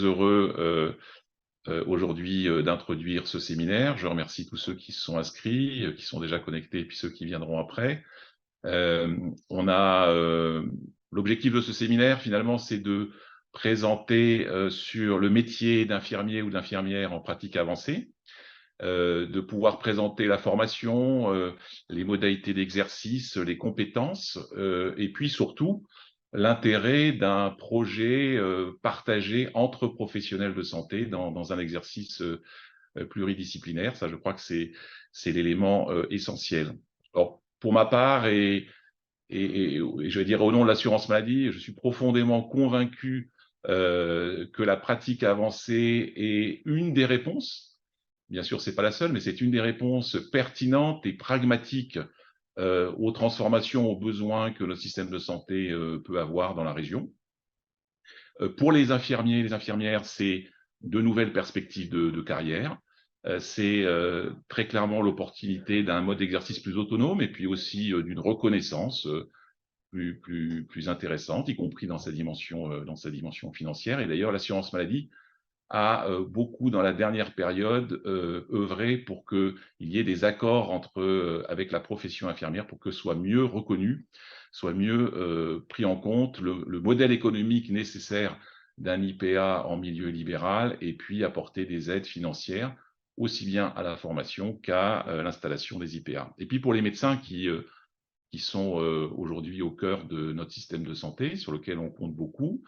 heureux aujourd'hui d'introduire ce séminaire. Je remercie tous ceux qui se sont inscrits, qui sont déjà connectés, et puis ceux qui viendront après. L'objectif de ce séminaire, finalement, c'est de présenter sur le métier d'infirmier ou d'infirmière en pratique avancée, de pouvoir présenter la formation, les modalités d'exercice, les compétences, et puis surtout l'intérêt d'un projet partagé entre professionnels de santé dans un exercice pluridisciplinaire. Ça, je crois que c'est l'élément essentiel. Alors, pour ma part, et je vais dire au nom de l'assurance maladie, je suis profondément convaincu que la pratique avancée est une des réponses. Bien sûr, c'est pas la seule, mais c'est une des réponses pertinentes et pragmatiques aux transformations, aux besoins que notre système de santé peut avoir dans la région. Pour les infirmiers et les infirmières, c'est de nouvelles perspectives de carrière. C'est très clairement l'opportunité d'un mode d'exercice plus autonome et puis aussi d'une reconnaissance plus intéressante, y compris dans sa dimension financière. Et d'ailleurs, l'assurance maladie a beaucoup, dans la dernière période, œuvré pour qu'il y ait des accords avec la profession infirmière pour que soit mieux reconnu, soit mieux pris en compte le modèle économique nécessaire d'un IPA en milieu libéral et puis apporter des aides financières aussi bien à la formation qu'à l'installation des IPA. Et puis pour les médecins qui sont aujourd'hui au cœur de notre système de santé, sur lequel on compte beaucoup,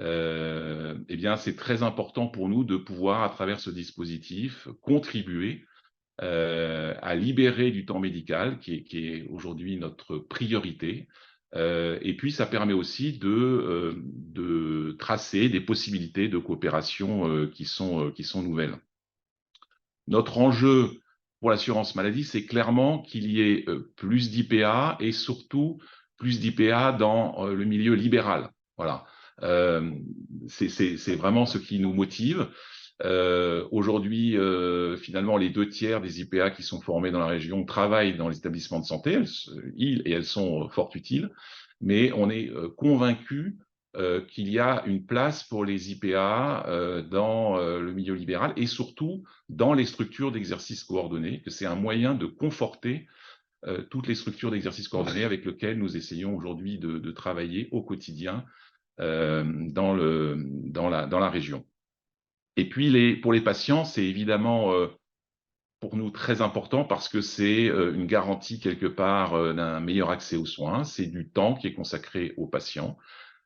eh bien, c'est très important pour nous de pouvoir, à travers ce dispositif, contribuer à libérer du temps médical, qui est aujourd'hui notre priorité. Et puis, ça permet aussi de tracer des possibilités de coopération qui sont nouvelles. Notre enjeu pour l'assurance maladie, c'est clairement qu'il y ait plus d'IPA et surtout plus d'IPA dans le milieu libéral. Voilà. C'est vraiment ce qui nous motive. Aujourd'hui, finalement, les 2/3 des IPA qui sont formés dans la région travaillent dans les établissements de santé. Elles sont fort utiles, mais on est convaincus qu'il y a une place pour les IPA dans le milieu libéral et surtout dans les structures d'exercice coordonné, que c'est un moyen de conforter toutes les structures d'exercice coordonné avec lesquelles nous essayons aujourd'hui de travailler au quotidien dans la région. Et puis, pour les patients, c'est évidemment pour nous très important parce que c'est une garantie quelque part d'un meilleur accès aux soins. C'est du temps qui est consacré aux patients,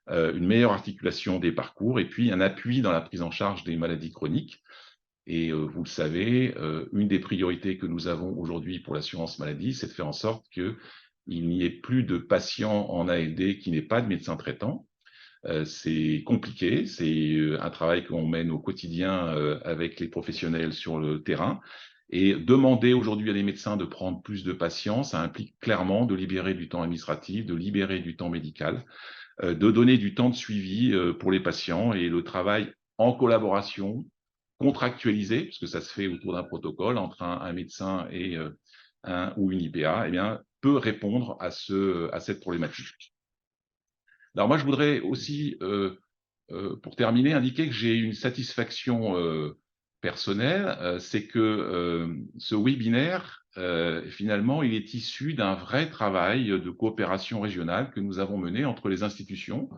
une meilleure articulation des parcours et puis un appui dans la prise en charge des maladies chroniques. Et vous le savez, une des priorités que nous avons aujourd'hui pour l'assurance maladie, c'est de faire en sorte qu'il n'y ait plus de patients en ALD qui n'aient pas de médecin traitant. C'est compliqué, c'est un travail qu'on mène au quotidien avec les professionnels sur le terrain. Et demander aujourd'hui à les médecins de prendre plus de patients, ça implique clairement de libérer du temps administratif, de libérer du temps médical, de donner du temps de suivi pour les patients et le travail en collaboration, contractualisé, puisque ça se fait autour d'un protocole entre un médecin et un ou une IPA, eh bien, peut répondre à cette problématique. Alors moi, je voudrais aussi, pour terminer, indiquer que j'ai une satisfaction personnelle, c'est que ce webinaire, finalement, il est issu d'un vrai travail de coopération régionale que nous avons mené entre les institutions,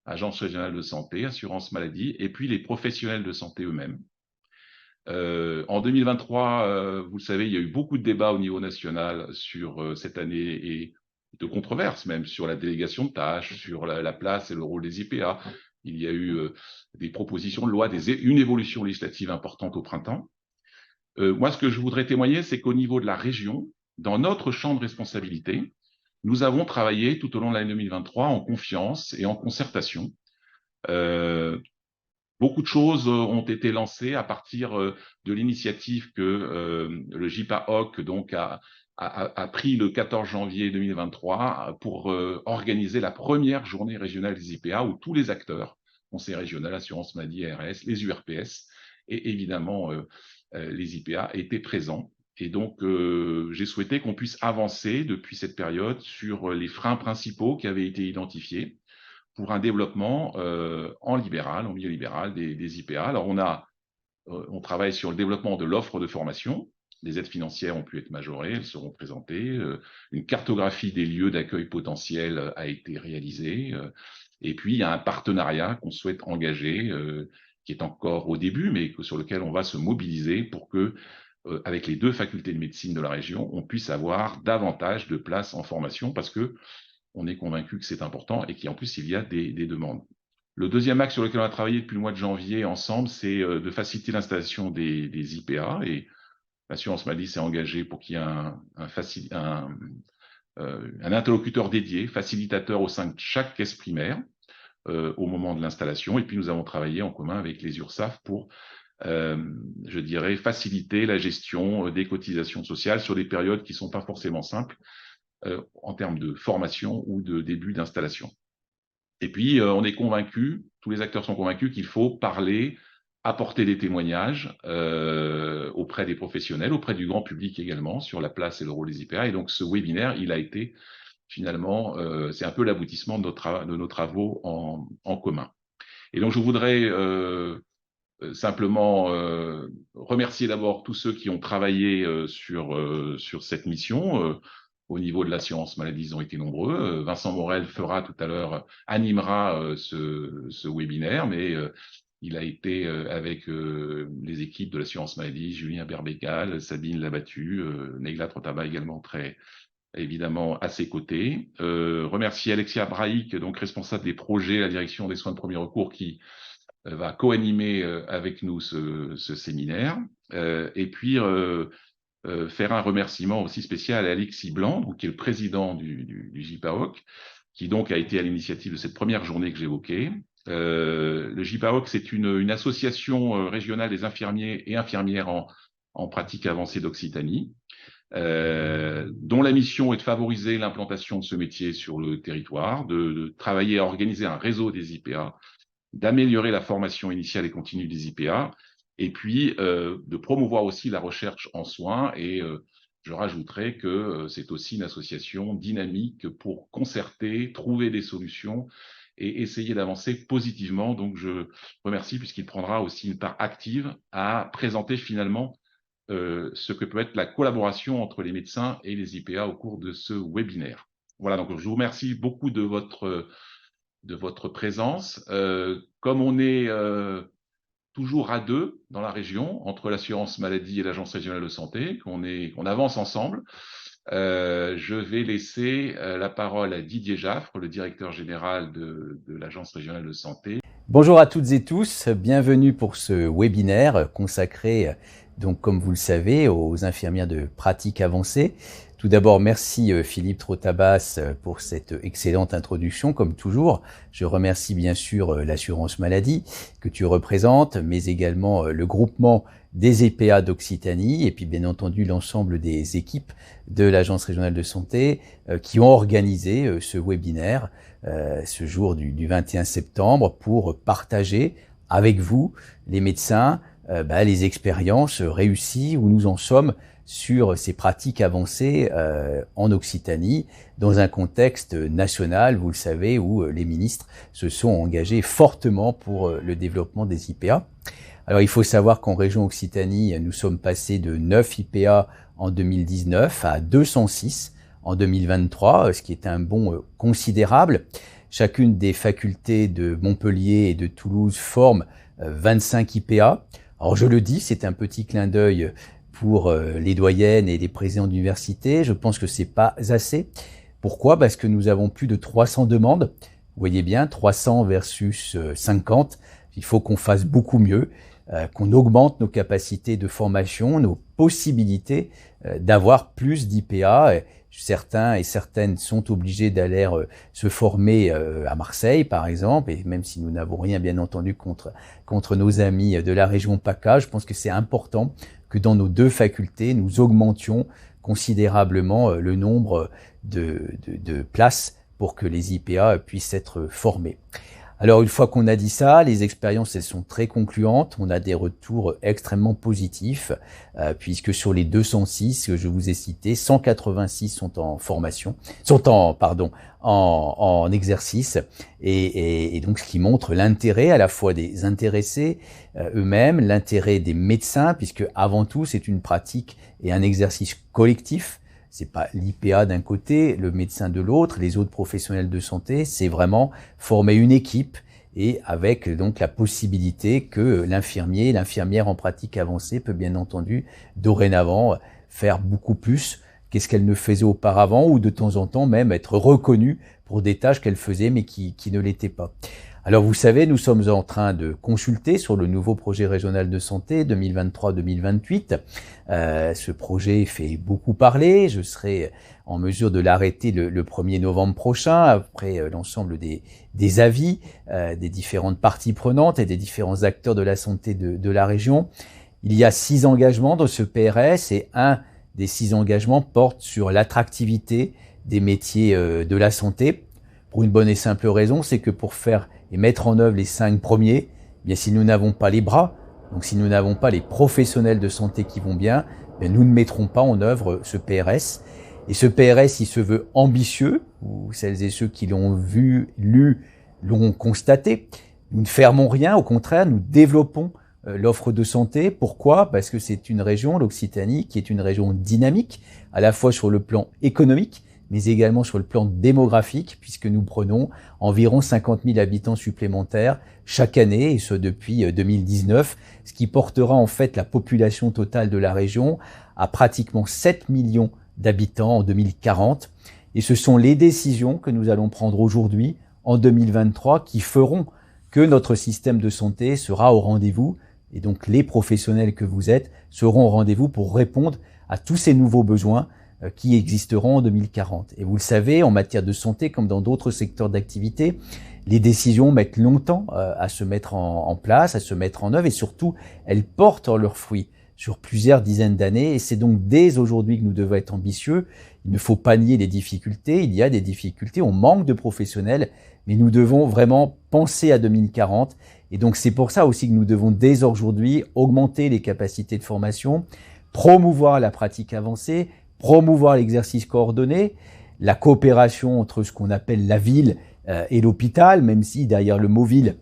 Agence régionale de santé, Assurance maladie, et puis les professionnels de santé eux-mêmes. En 2023, vous le savez, il y a eu beaucoup de débats au niveau national sur cette année et de controverses même sur la délégation de tâches, sur la place et le rôle des IPA. Il y a eu des propositions de loi, une évolution législative importante au printemps. Moi, ce que je voudrais témoigner, c'est qu'au niveau de la région, dans notre champ de responsabilité, nous avons travaillé tout au long de l'année 2023 en confiance et en concertation. Beaucoup de choses ont été lancées à partir de l'initiative que le JPA-OC donc a pris le 14 janvier 2023 pour organiser la première journée régionale des IPA où tous les acteurs, conseil régional, assurance maladie, ARS, les URPS et évidemment les IPA étaient présents. Et donc, j'ai souhaité qu'on puisse avancer depuis cette période sur les freins principaux qui avaient été identifiés pour un développement en milieu libéral des IPA. Alors on travaille sur le développement de l'offre de formation. Les aides financières ont pu être majorées, elles seront présentées. Une cartographie des lieux d'accueil potentiels a été réalisée. Et puis, il y a un partenariat qu'on souhaite engager, qui est encore au début, mais sur lequel on va se mobiliser pour que, avec les 2 facultés de médecine de la région, on puisse avoir davantage de places en formation parce que on est convaincu que c'est important et qu'en plus, il y a des demandes. Le deuxième axe sur lequel on a travaillé depuis le mois de janvier ensemble, c'est de faciliter l'installation des IPA. Et l'assurance maladie s'est engagée pour qu'il y ait un interlocuteur dédié, facilitateur au sein de chaque caisse primaire au moment de l'installation. Et puis, nous avons travaillé en commun avec les URSSAF pour, je dirais, faciliter la gestion des cotisations sociales sur des périodes qui ne sont pas forcément simples en termes de formation ou de début d'installation. Et puis, on est convaincus, tous les acteurs sont convaincus qu'il faut parler, apporter des témoignages auprès des professionnels, auprès du grand public également, sur la place et le rôle des IPA. Et donc, ce webinaire, il a été finalement, c'est un peu l'aboutissement de nos travaux en commun. Et donc, je voudrais simplement remercier d'abord tous ceux qui ont travaillé sur cette mission. Au niveau de l'assurance maladie, ils ont été nombreux. Vincent Morel animera ce webinaire, mais il a été avec les équipes de l'assurance maladie, Julien Berbécal, Sabine Labattu, Negla Trotaba également évidemment à ses côtés. Remercier Alexia Braïc, donc responsable des projets, la direction des soins de premier recours, qui va co-animer avec nous ce séminaire. Et puis faire un remerciement aussi spécial à Alexis Blanc, qui est le président du JPAOC, qui donc a été à l'initiative de cette première journée que j'évoquais. Le JPAOC, c'est une association régionale des infirmiers et infirmières en pratique avancée d'Occitanie, dont la mission est de favoriser l'implantation de ce métier sur le territoire, de travailler à organiser un réseau des IPA, d'améliorer la formation initiale et continue des IPA, et puis de promouvoir aussi la recherche en soins. Et je rajouterais que c'est aussi une association dynamique pour concerter, trouver des solutions et essayer d'avancer positivement. Donc je remercie puisqu'il prendra aussi une part active à présenter finalement ce que peut être la collaboration entre les médecins et les IPA au cours de ce webinaire. Voilà, donc je vous remercie beaucoup de votre présence. Comme on est toujours à 2 dans la région, entre l'assurance maladie et l'agence régionale de santé, qu'on avance ensemble, je vais laisser la parole à Didier Jaffre, le directeur général de l'agence régionale de santé. Bonjour à toutes et tous, bienvenue pour ce webinaire consacré, donc comme vous le savez, aux infirmières de pratique avancée. Tout d'abord, merci Philippe Trotabas pour cette excellente introduction, comme toujours. Je remercie bien sûr l'assurance maladie que tu représentes, mais également le groupement des EPA d'Occitanie et puis bien entendu l'ensemble des équipes de l'Agence régionale de santé qui ont organisé ce webinaire ce jour du 21 septembre pour partager avec vous, les médecins, les expériences réussies où nous en sommes sur ces pratiques avancées en Occitanie, dans un contexte national, vous le savez, où les ministres se sont engagés fortement pour le développement des IPA. Alors il faut savoir qu'en région Occitanie, nous sommes passés de 9 IPA en 2019 à 206 en 2023, ce qui est un bond considérable. Chacune des facultés de Montpellier et de Toulouse forme 25 IPA. Alors je le dis, c'est un petit clin d'œil pour les doyennes et les présidents d'université. Je pense que c'est pas assez. Pourquoi? Parce que nous avons plus de 300 demandes. Vous voyez bien, 300 versus 50. Il faut qu'on fasse beaucoup mieux, qu'on augmente nos capacités de formation, nos possibilités d'avoir plus d'IPA. Certains et certaines sont obligés d'aller se former à Marseille, par exemple, et même si nous n'avons rien, bien entendu, contre nos amis de la région PACA, je pense que c'est important que dans nos 2 facultés, nous augmentions considérablement le nombre de places pour que les IPA puissent être formés. Alors une fois qu'on a dit ça, les expériences elles sont très concluantes, on a des retours extrêmement positifs, puisque sur les 206 que je vous ai cités, 186 sont en formation, en exercice, et donc ce qui montre l'intérêt à la fois des intéressés eux-mêmes, l'intérêt des médecins, puisque avant tout c'est une pratique et un exercice collectif. C'est pas l'IPA d'un côté, le médecin de l'autre, les autres professionnels de santé, c'est vraiment former une équipe et avec donc la possibilité que l'infirmier, l'infirmière en pratique avancée peut bien entendu dorénavant faire beaucoup plus qu'est-ce qu'elle ne faisait auparavant ou de temps en temps même être reconnue pour des tâches qu'elle faisait mais qui ne l'étaient pas. Alors vous savez, nous sommes en train de consulter sur le nouveau projet régional de santé 2023-2028. Ce projet fait beaucoup parler. Je serai en mesure de l'arrêter le 1er novembre prochain, après l'ensemble des avis des différentes parties prenantes et des différents acteurs de la santé de la région. Il y a 6 engagements dans ce PRS et un des 6 engagements porte sur l'attractivité des métiers de la santé. Pour une bonne et simple raison, c'est que pour faire et mettre en œuvre les 5 premiers, eh bien si nous n'avons pas les bras, donc si nous n'avons pas les professionnels de santé qui vont bien, eh bien nous ne mettrons pas en œuvre ce PRS. Et ce PRS, il se veut ambitieux, ou celles et ceux qui l'ont vu, lu, l'ont constaté. Nous ne fermons rien, au contraire, nous développons l'offre de santé. Pourquoi? Parce que c'est une région, l'Occitanie, qui est une région dynamique, à la fois sur le plan économique, mais également sur le plan démographique, puisque nous prenons environ 50 000 habitants supplémentaires chaque année, et ce depuis 2019, ce qui portera en fait la population totale de la région à pratiquement 7 millions d'habitants en 2040. Et ce sont les décisions que nous allons prendre aujourd'hui, en 2023, qui feront que notre système de santé sera au rendez-vous, et donc les professionnels que vous êtes seront au rendez-vous pour répondre à tous ces nouveaux besoins qui existeront en 2040. Et vous le savez, en matière de santé, comme dans d'autres secteurs d'activité, les décisions mettent longtemps à se mettre en place, à se mettre en œuvre, et surtout, elles portent leurs fruits sur plusieurs dizaines d'années. Et c'est donc dès aujourd'hui que nous devons être ambitieux. Il ne faut pas nier les difficultés. Il y a des difficultés, on manque de professionnels, mais nous devons vraiment penser à 2040. Et donc c'est pour ça aussi que nous devons dès aujourd'hui augmenter les capacités de formation, promouvoir la pratique avancée, promouvoir l'exercice coordonné, la coopération entre ce qu'on appelle la ville et l'hôpital, même si derrière le mot ville,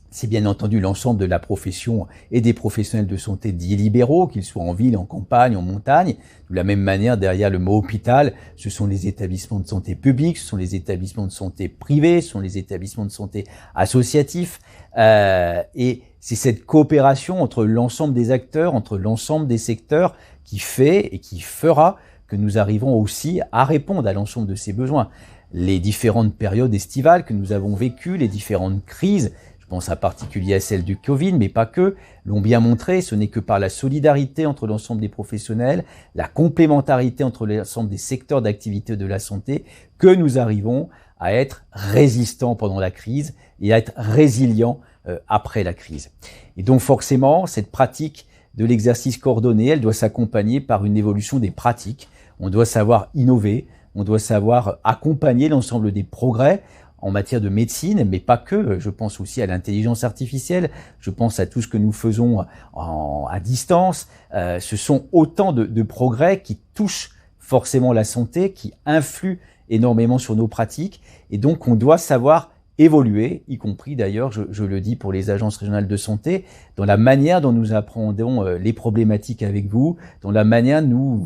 c'est bien entendu l'ensemble de la profession et des professionnels de santé dits libéraux, qu'ils soient en ville, en campagne, en montagne. De la même manière, derrière le mot hôpital, ce sont les établissements de santé publics, ce sont les établissements de santé privés, ce sont les établissements de santé associatifs. Et c'est cette coopération entre l'ensemble des acteurs, entre l'ensemble des secteurs qui fait et qui fera que nous arrivons aussi à répondre à l'ensemble de ces besoins. Les différentes périodes estivales que nous avons vécues, les différentes crises, je pense en particulier à celle du Covid, mais pas que, l'ont bien montré, ce n'est que par la solidarité entre l'ensemble des professionnels, la complémentarité entre l'ensemble des secteurs d'activité de la santé, que nous arrivons à être résistants pendant la crise et à être résilients après la crise. Et donc forcément, cette pratique de l'exercice coordonné, elle doit s'accompagner par une évolution des pratiques. On doit savoir innover, on doit savoir accompagner l'ensemble des progrès en matière de médecine, mais pas que. Je pense aussi à l'intelligence artificielle, je pense à tout ce que nous faisons à distance. Ce sont autant de progrès qui touchent forcément la santé, qui influent énormément sur nos pratiques, et donc on doit savoir évoluer, y compris d'ailleurs, je le dis pour les agences régionales de santé, dans la manière dont nous appréhendons les problématiques avec vous, dans la manière dont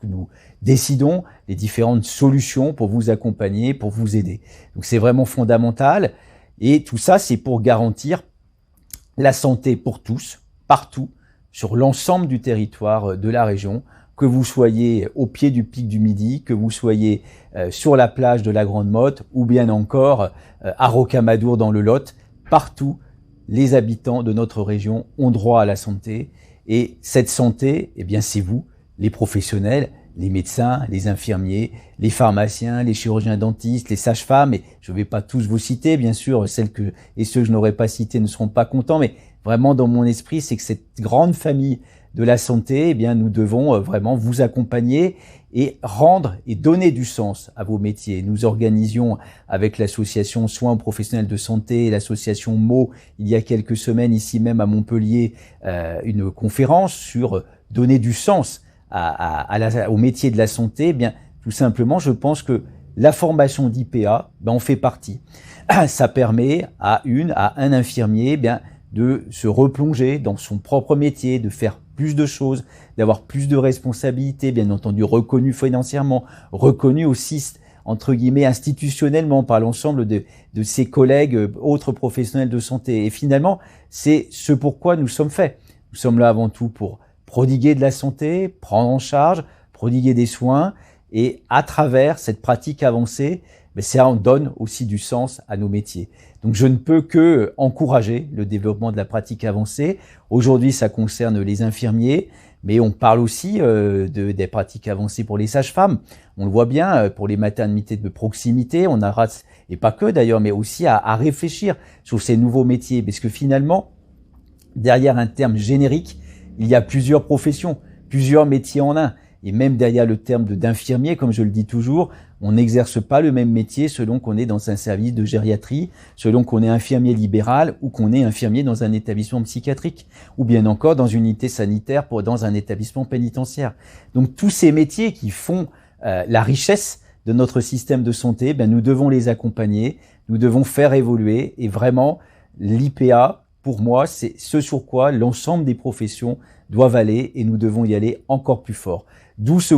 nous décidons les différentes solutions pour vous accompagner, pour vous aider. Donc c'est vraiment fondamental, et tout ça c'est pour garantir la santé pour tous, partout, sur l'ensemble du territoire de la région, que vous soyez au pied du pic du Midi, que vous soyez sur la plage de la Grande Motte ou bien encore à Rocamadour dans le Lot, partout, les habitants de notre région ont droit à la santé. Et cette santé, eh bien, c'est vous, les professionnels, les médecins, les infirmiers, les pharmaciens, les chirurgiens dentistes, les sages-femmes. Et je ne vais pas tous vous citer, bien sûr, celles et ceux que je n'aurais pas cités ne seront pas contents, mais vraiment dans mon esprit, c'est que cette grande famille de la santé, eh bien, nous devons vraiment vous accompagner et rendre et donner du sens à vos métiers. Nous organisions avec l'association Soins aux professionnels de santé et l'association MO, il y a quelques semaines, ici même à Montpellier, une conférence sur donner du sens au métier de la santé. Eh bien, tout simplement, je pense que la formation d'IPA, on fait partie. Ça permet à un infirmier, eh bien, de se replonger dans son propre métier, de faire plus de choses, d'avoir plus de responsabilités, bien entendu reconnu financièrement, reconnu aussi entre guillemets institutionnellement par l'ensemble de ses collègues, autres professionnels de santé. Et finalement, c'est ce pourquoi nous sommes faits. Nous sommes là avant tout pour prodiguer de la santé, prendre en charge, prodiguer des soins, et à travers cette pratique avancée, ça en donne aussi du sens à nos métiers. Donc je ne peux que encourager le développement de la pratique avancée. Aujourd'hui, ça concerne les infirmiers, mais on parle aussi des pratiques avancées pour les sages-femmes. On le voit bien pour les maternités de proximité. On aura, et pas que d'ailleurs, mais aussi à réfléchir sur ces nouveaux métiers, parce que finalement, derrière un terme générique, il y a plusieurs professions, plusieurs métiers en un. Et même derrière le terme d'infirmier, comme je le dis toujours, on n'exerce pas le même métier selon qu'on est dans un service de gériatrie, selon qu'on est infirmier libéral ou qu'on est infirmier dans un établissement psychiatrique, ou bien encore dans une unité sanitaire dans un établissement pénitentiaire. Donc tous ces métiers qui font la richesse de notre système de santé, nous devons les accompagner, nous devons faire évoluer, et vraiment l'IPA, pour moi, c'est ce sur quoi l'ensemble des professions doivent aller, et nous devons y aller encore plus fort. D'où ce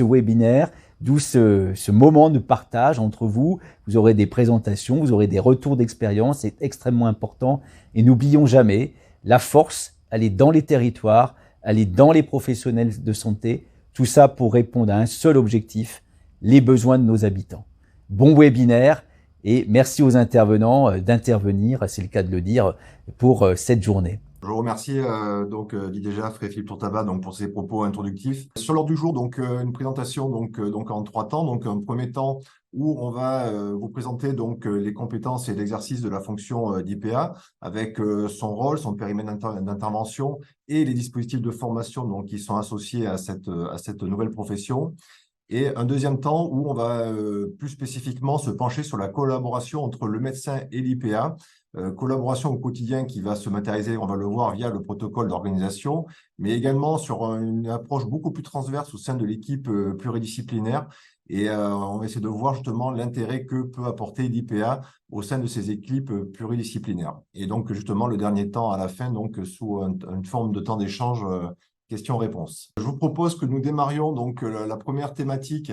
webinaire, d'où ce moment de partage entre vous. Vous aurez des présentations, vous aurez des retours d'expérience, c'est extrêmement important. Et n'oublions jamais, la force, elle est dans les territoires, elle est dans les professionnels de santé. Tout ça pour répondre à un seul objectif, les besoins de nos habitants. Bon webinaire et merci aux intervenants d'intervenir, c'est le cas de le dire, pour cette journée. Je vous remercie Didier Jaffre et Philippe Tourtabat pour ces propos introductifs. Sur l'ordre du jour, une présentation en 3 temps. Donc un premier temps où on va vous présenter les compétences et l'exercice de la fonction d'IPA avec son rôle, son périmètre d'intervention et les dispositifs de formation qui sont associés à cette nouvelle profession. Et un deuxième temps où on va plus spécifiquement se pencher sur la collaboration entre le médecin et l'IPA, collaboration au quotidien qui va se matérialiser, on va le voir, via le protocole d'organisation, mais également sur une approche beaucoup plus transverse au sein de l'équipe pluridisciplinaire. Et on va essayer de voir justement l'intérêt que peut apporter l'IPA au sein de ces équipes pluridisciplinaires. Et donc justement le dernier temps à la fin, sous une forme de temps d'échange questions-réponses. Je vous propose que nous démarrions la première thématique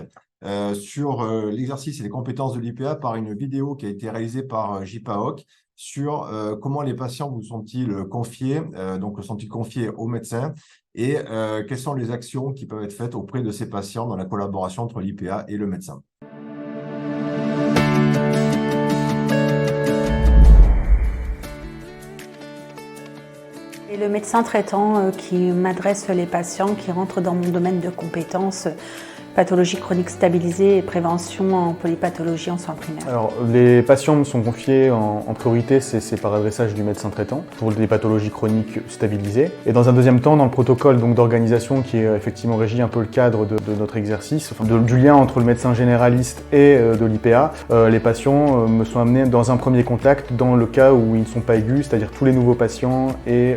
sur l'exercice et les compétences de l'IPA par une vidéo qui a été réalisée par JPAOC sur comment les patients vous sont-ils confiés, sont-ils confiés aux médecins et quelles sont les actions qui peuvent être faites auprès de ces patients dans la collaboration entre l'IPA et le médecin. Et le médecin traitant qui m'adresse les patients qui rentrent dans mon domaine de compétences, pathologie chronique stabilisée et prévention en polypathologie en soins primaires. Alors, les patients me sont confiés en priorité, c'est par adressage du médecin traitant pour des pathologies chroniques stabilisées. Et dans un deuxième temps, dans le protocole d'organisation qui est effectivement régit un peu le cadre de notre exercice, du lien entre le médecin généraliste et de l'IPA, les patients me sont amenés dans un premier contact dans le cas où ils ne sont pas aigus, c'est-à-dire tous les nouveaux patients et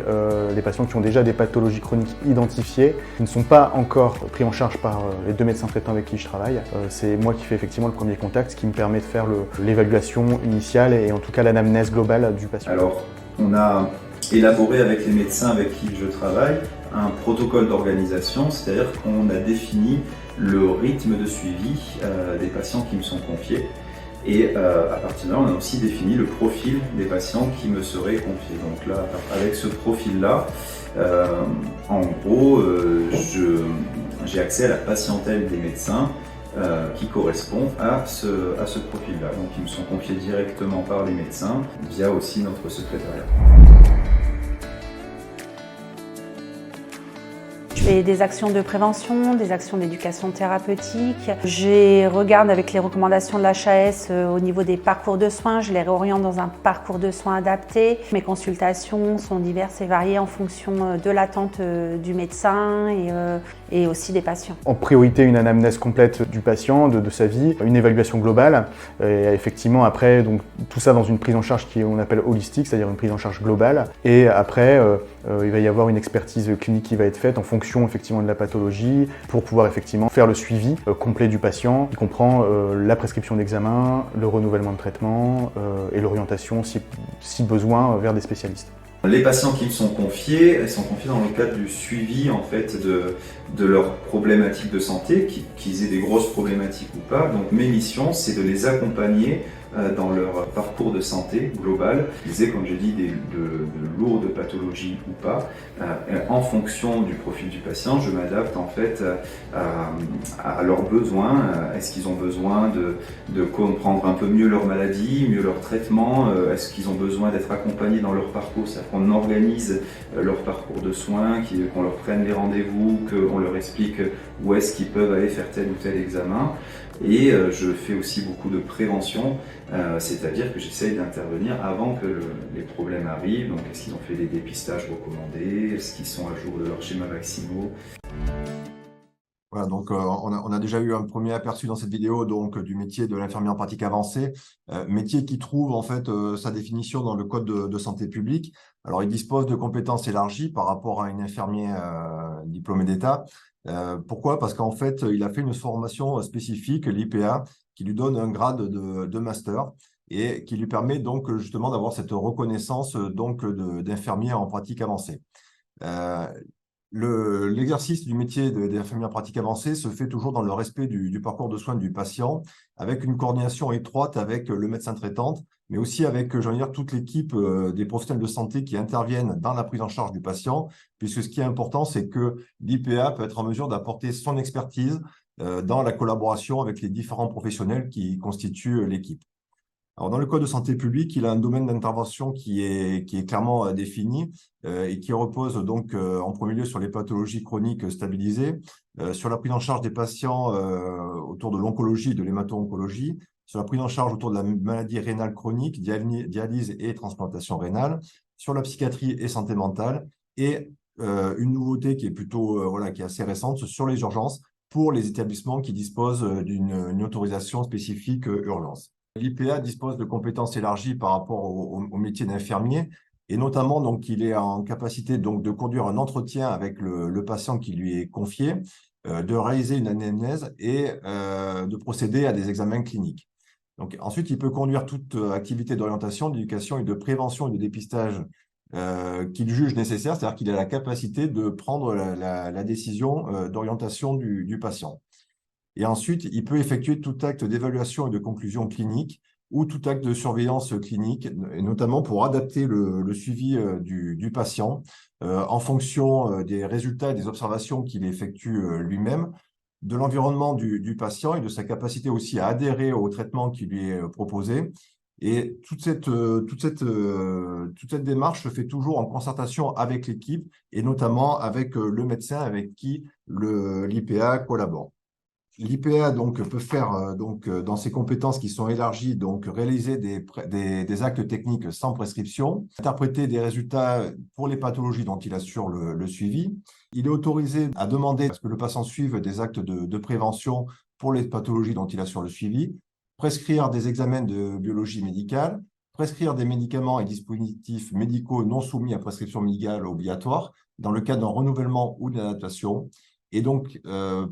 les patients qui ont déjà des pathologies chroniques identifiées, qui ne sont pas encore pris en charge par les deux médecins traitants avec qui je travaille. C'est moi qui fais effectivement le premier contact, ce qui me permet de faire l'évaluation initiale et en tout cas l'anamnèse globale du patient. Alors, on a élaboré avec les médecins avec qui je travaille un protocole d'organisation, c'est-à-dire qu'on a défini le rythme de suivi des patients qui me sont confiés. Et à partir de là, on a aussi défini le profil des patients qui me seraient confiés. Donc là, avec ce profil-là, en gros, j'ai accès à la patientèle des médecins qui correspond à ce profil-là. Donc ils me sont confiés directement par les médecins via aussi notre secrétariat. Je fais des actions de prévention, des actions d'éducation thérapeutique. Je regarde avec les recommandations de l'HAS au niveau des parcours de soins, je les réoriente dans un parcours de soins adapté. Mes consultations sont diverses et variées en fonction de l'attente du médecin et aussi des patients. En priorité, une anamnèse complète du patient, de sa vie, une évaluation globale, et effectivement après, donc, tout ça dans une prise en charge qu'on appelle holistique, c'est-à-dire une prise en charge globale. Et après, il va y avoir une expertise clinique qui va être faite en fonction effectivement de la pathologie pour pouvoir effectivement faire le suivi complet du patient, qui comprend la prescription d'examen, le renouvellement de traitement et l'orientation, si besoin, vers des spécialistes. Les patients qui me sont confiés, ils sont confiés dans le cadre du suivi en fait de leurs problématiques de santé, qu'ils aient des grosses problématiques ou pas. Donc mes missions, c'est de les accompagner dans leur parcours de santé global. Ils aient, comme je dis, de lourdes pathologies ou pas. En fonction du profil du patient, je m'adapte en fait à leurs besoins. Est-ce qu'ils ont besoin de comprendre un peu mieux leur maladie, mieux leur traitement? Est-ce qu'ils ont besoin d'être accompagnés dans leur parcours? C'est-à-dire qu'on organise leur parcours de soins, qu'on leur prenne les rendez-vous, qu'on leur explique où est-ce qu'ils peuvent aller faire tel ou tel examen. Et je fais aussi beaucoup de prévention, c'est-à-dire que j'essaye d'intervenir avant que les problèmes arrivent. Donc, est-ce qu'ils ont fait des dépistages recommandés? Est-ce qu'ils sont à jour de leurs schémas vaccinaux? Voilà, donc on a déjà eu un premier aperçu dans cette vidéo donc du métier de l'infirmier en pratique avancée, métier qui trouve en fait sa définition dans le code de santé publique. Alors, il dispose de compétences élargies par rapport à un infirmier diplômé d'État. Pourquoi? Parce qu'en fait, il a fait une formation spécifique, l'IPA, qui lui donne un grade de master et qui lui permet donc justement d'avoir cette reconnaissance donc d'infirmier en pratique avancée. L'exercice du métier d'infirmier en pratique avancée se fait toujours dans le respect du parcours de soins du patient, avec une coordination étroite avec le médecin traitant, mais aussi avec, j'ai envie de dire, toute l'équipe des professionnels de santé qui interviennent dans la prise en charge du patient, puisque ce qui est important, c'est que l'IPA peut être en mesure d'apporter son expertise dans la collaboration avec les différents professionnels qui constituent l'équipe. Alors, dans le Code de santé publique, il a un domaine d'intervention qui est clairement défini et qui repose donc en premier lieu sur les pathologies chroniques stabilisées, sur la prise en charge des patients autour de l'oncologie et de l'hémato-oncologie, sur la prise en charge autour de la maladie rénale chronique, dialyse et transplantation rénale, sur la psychiatrie et santé mentale, et une nouveauté qui est plutôt qui est assez récente, sur les urgences pour les établissements qui disposent d'une autorisation spécifique urgence. L'IPA dispose de compétences élargies par rapport au métier d'infirmier, et notamment donc il est en capacité donc de conduire un entretien avec le patient qui lui est confié, de réaliser une anamnèse et de procéder à des examens cliniques. Donc ensuite, il peut conduire toute activité d'orientation, d'éducation et de prévention et de dépistage qu'il juge nécessaire, c'est-à-dire qu'il a la capacité de prendre la décision d'orientation du patient. Et ensuite, il peut effectuer tout acte d'évaluation et de conclusion clinique ou tout acte de surveillance clinique, et notamment pour adapter le suivi du patient en fonction des résultats et des observations qu'il effectue lui-même, de l'environnement du patient et de sa capacité aussi à adhérer au traitement qui lui est proposé. Et toute cette démarche se fait toujours en concertation avec l'équipe et notamment avec le médecin avec qui l'IPA collabore. L'IPA donc peut faire dans ses compétences qui sont élargies donc réaliser des actes techniques sans prescription, interpréter des résultats pour les pathologies dont il assure le suivi. Il est autorisé à demander à ce que le patient suive des actes de prévention pour les pathologies dont il assure le suivi, prescrire des examens de biologie médicale, prescrire des médicaments et dispositifs médicaux non soumis à prescription médicale obligatoire dans le cadre d'un renouvellement ou d'une adaptation. Et donc,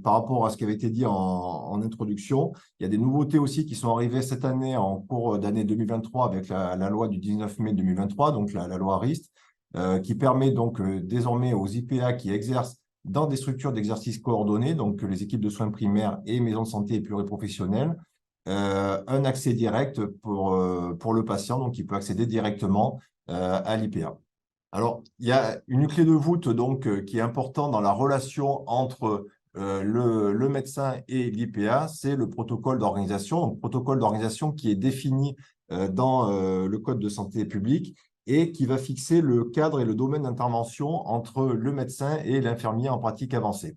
par rapport à ce qui avait été dit en introduction, il y a des nouveautés aussi qui sont arrivées cette année en cours d'année 2023 avec la loi du 19 mai 2023, donc la loi RIST, qui permet donc désormais aux IPA qui exercent dans des structures d'exercice coordonnées, donc les équipes de soins primaires et maisons de santé et pluriprofessionnelles, un accès direct pour le patient, donc il peut accéder directement à l'IPA. Alors, il y a une clé de voûte donc, qui est importante dans la relation entre le médecin et l'IPA, c'est le protocole d'organisation. Donc, protocole d'organisation qui est défini dans le Code de santé publique et qui va fixer le cadre et le domaine d'intervention entre le médecin et l'infirmier en pratique avancée.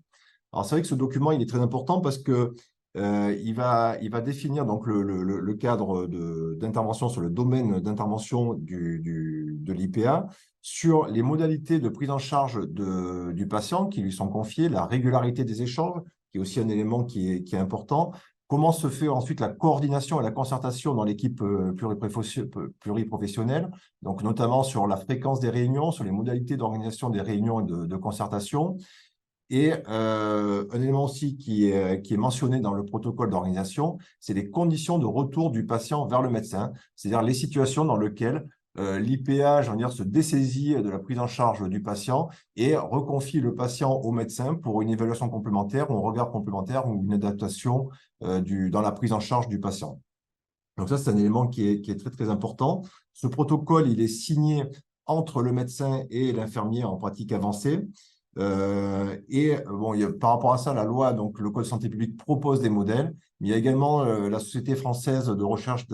Alors, c'est vrai que ce document, il est très important parce que il va définir donc le cadre d'intervention sur le domaine d'intervention de l'IPA, sur les modalités de prise en charge du patient qui lui sont confiées, la régularité des échanges, qui est aussi un élément qui est important. Comment se fait ensuite la coordination et la concertation dans l'équipe pluriprofessionnelle, donc notamment sur la fréquence des réunions, sur les modalités d'organisation des réunions et de concertation. Et un élément aussi qui est mentionné dans le protocole d'organisation, c'est les conditions de retour du patient vers le médecin, c'est-à-dire les situations dans lesquelles l'IPA, se dessaisit de la prise en charge du patient et reconfie le patient au médecin pour une évaluation complémentaire, ou un regard complémentaire ou une adaptation dans la prise en charge du patient. Donc ça, c'est un élément qui est très, très important. Ce protocole, il est signé entre le médecin et l'infirmier en pratique avancée. Par rapport à ça, la loi, donc le Code santé publique propose des modèles, mais il y a également la Société française de recherche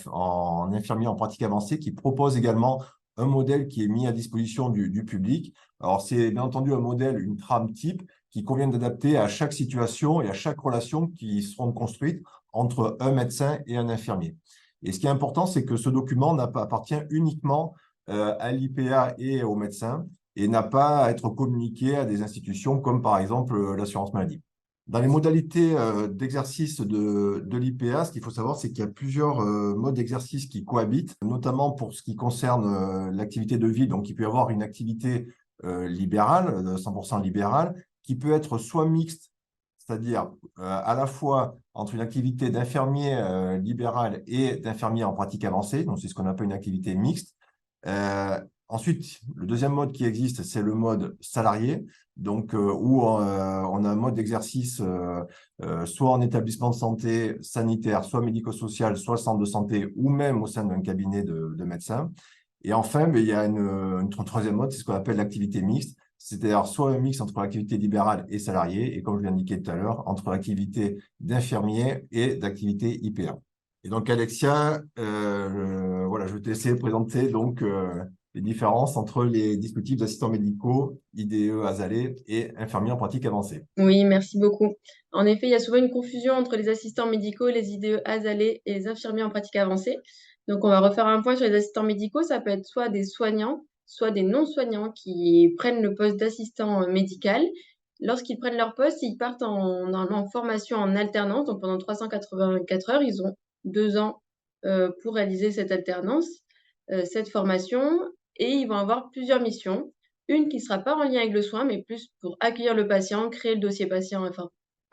en infirmier en pratique avancée qui propose également un modèle qui est mis à disposition du public. Alors, c'est bien entendu un modèle, une trame type qui convient d'adapter à chaque situation et à chaque relation qui seront construites entre un médecin et un infirmier. Et ce qui est important, c'est que ce document appartient uniquement à l'IPA et aux médecins, et n'a pas à être communiqué à des institutions comme par exemple l'assurance maladie. Dans les modalités d'exercice de l'IPA, ce qu'il faut savoir, c'est qu'il y a plusieurs modes d'exercice qui cohabitent, notamment pour ce qui concerne l'activité de vie. Donc, il peut y avoir une activité libérale, 100% libérale, qui peut être soit mixte, c'est-à-dire à la fois entre une activité d'infirmier libéral et d'infirmier en pratique avancée, donc c'est ce qu'on appelle une activité mixte. Ensuite, le deuxième mode qui existe, c'est le mode salarié, donc où on a un mode d'exercice soit en établissement de santé sanitaire, soit médico-social, soit centre de santé, ou même au sein d'un cabinet de médecins. Et enfin, il y a un troisième mode, c'est ce qu'on appelle l'activité mixte, c'est-à-dire soit un mix entre l'activité libérale et salariée, et comme je l'ai indiqué tout à l'heure, entre l'activité d'infirmier et d'activité IPA. Et donc, Alexia, je vais te laisser présenter donc les différences entre les dispositifs d'assistants médicaux, IDE, ASALE et infirmiers en pratique avancée. Oui, merci beaucoup. En effet, il y a souvent une confusion entre les assistants médicaux, les IDE, ASALE et les infirmiers en pratique avancée. Donc, on va refaire un point sur les assistants médicaux. Ça peut être soit des soignants, soit des non-soignants qui prennent le poste d'assistant médical. Lorsqu'ils prennent leur poste, ils partent en formation en alternance. Donc, pendant 384 heures, ils ont 2 ans pour réaliser cette alternance, cette formation. Et ils vont avoir plusieurs missions. Une qui ne sera pas en lien avec le soin, mais plus pour accueillir le patient, créer le dossier patient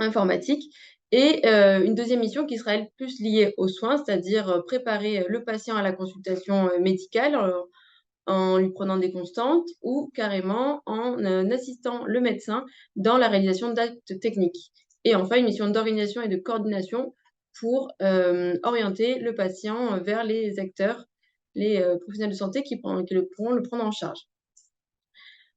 informatique. Et une deuxième mission qui sera, elle, plus liée aux soins, c'est-à-dire préparer le patient à la consultation médicale en lui prenant des constantes ou carrément en assistant le médecin dans la réalisation d'actes techniques. Et enfin, une mission d'organisation et de coordination pour orienter le patient vers les acteurs, les professionnels de santé qui pourront le prendre en charge.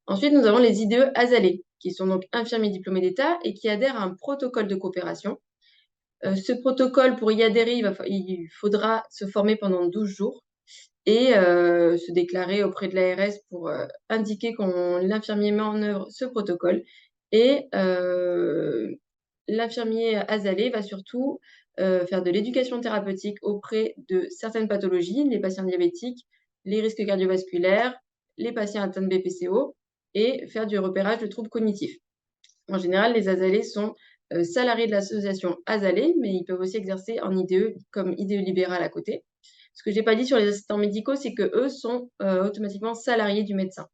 Ensuite, nous avons les IDE ASALE, qui sont donc infirmiers diplômés d'État et qui adhèrent à un protocole de coopération. Ce protocole, pour y adhérer, il faudra se former pendant 12 jours et se déclarer auprès de l'ARS pour indiquer qu'on l'infirmier met en œuvre ce protocole. Et l'infirmier ASALE va surtout faire de l'éducation thérapeutique auprès de certaines pathologies, les patients diabétiques, les risques cardiovasculaires, les patients atteints de BPCO, et faire du repérage de troubles cognitifs. En général, les ASALE sont salariés de l'association ASALE, mais ils peuvent aussi exercer en IDE comme IDE libéral à côté. Ce que je n'ai pas dit sur les assistants médicaux, c'est qu'eux sont automatiquement salariés du médecin.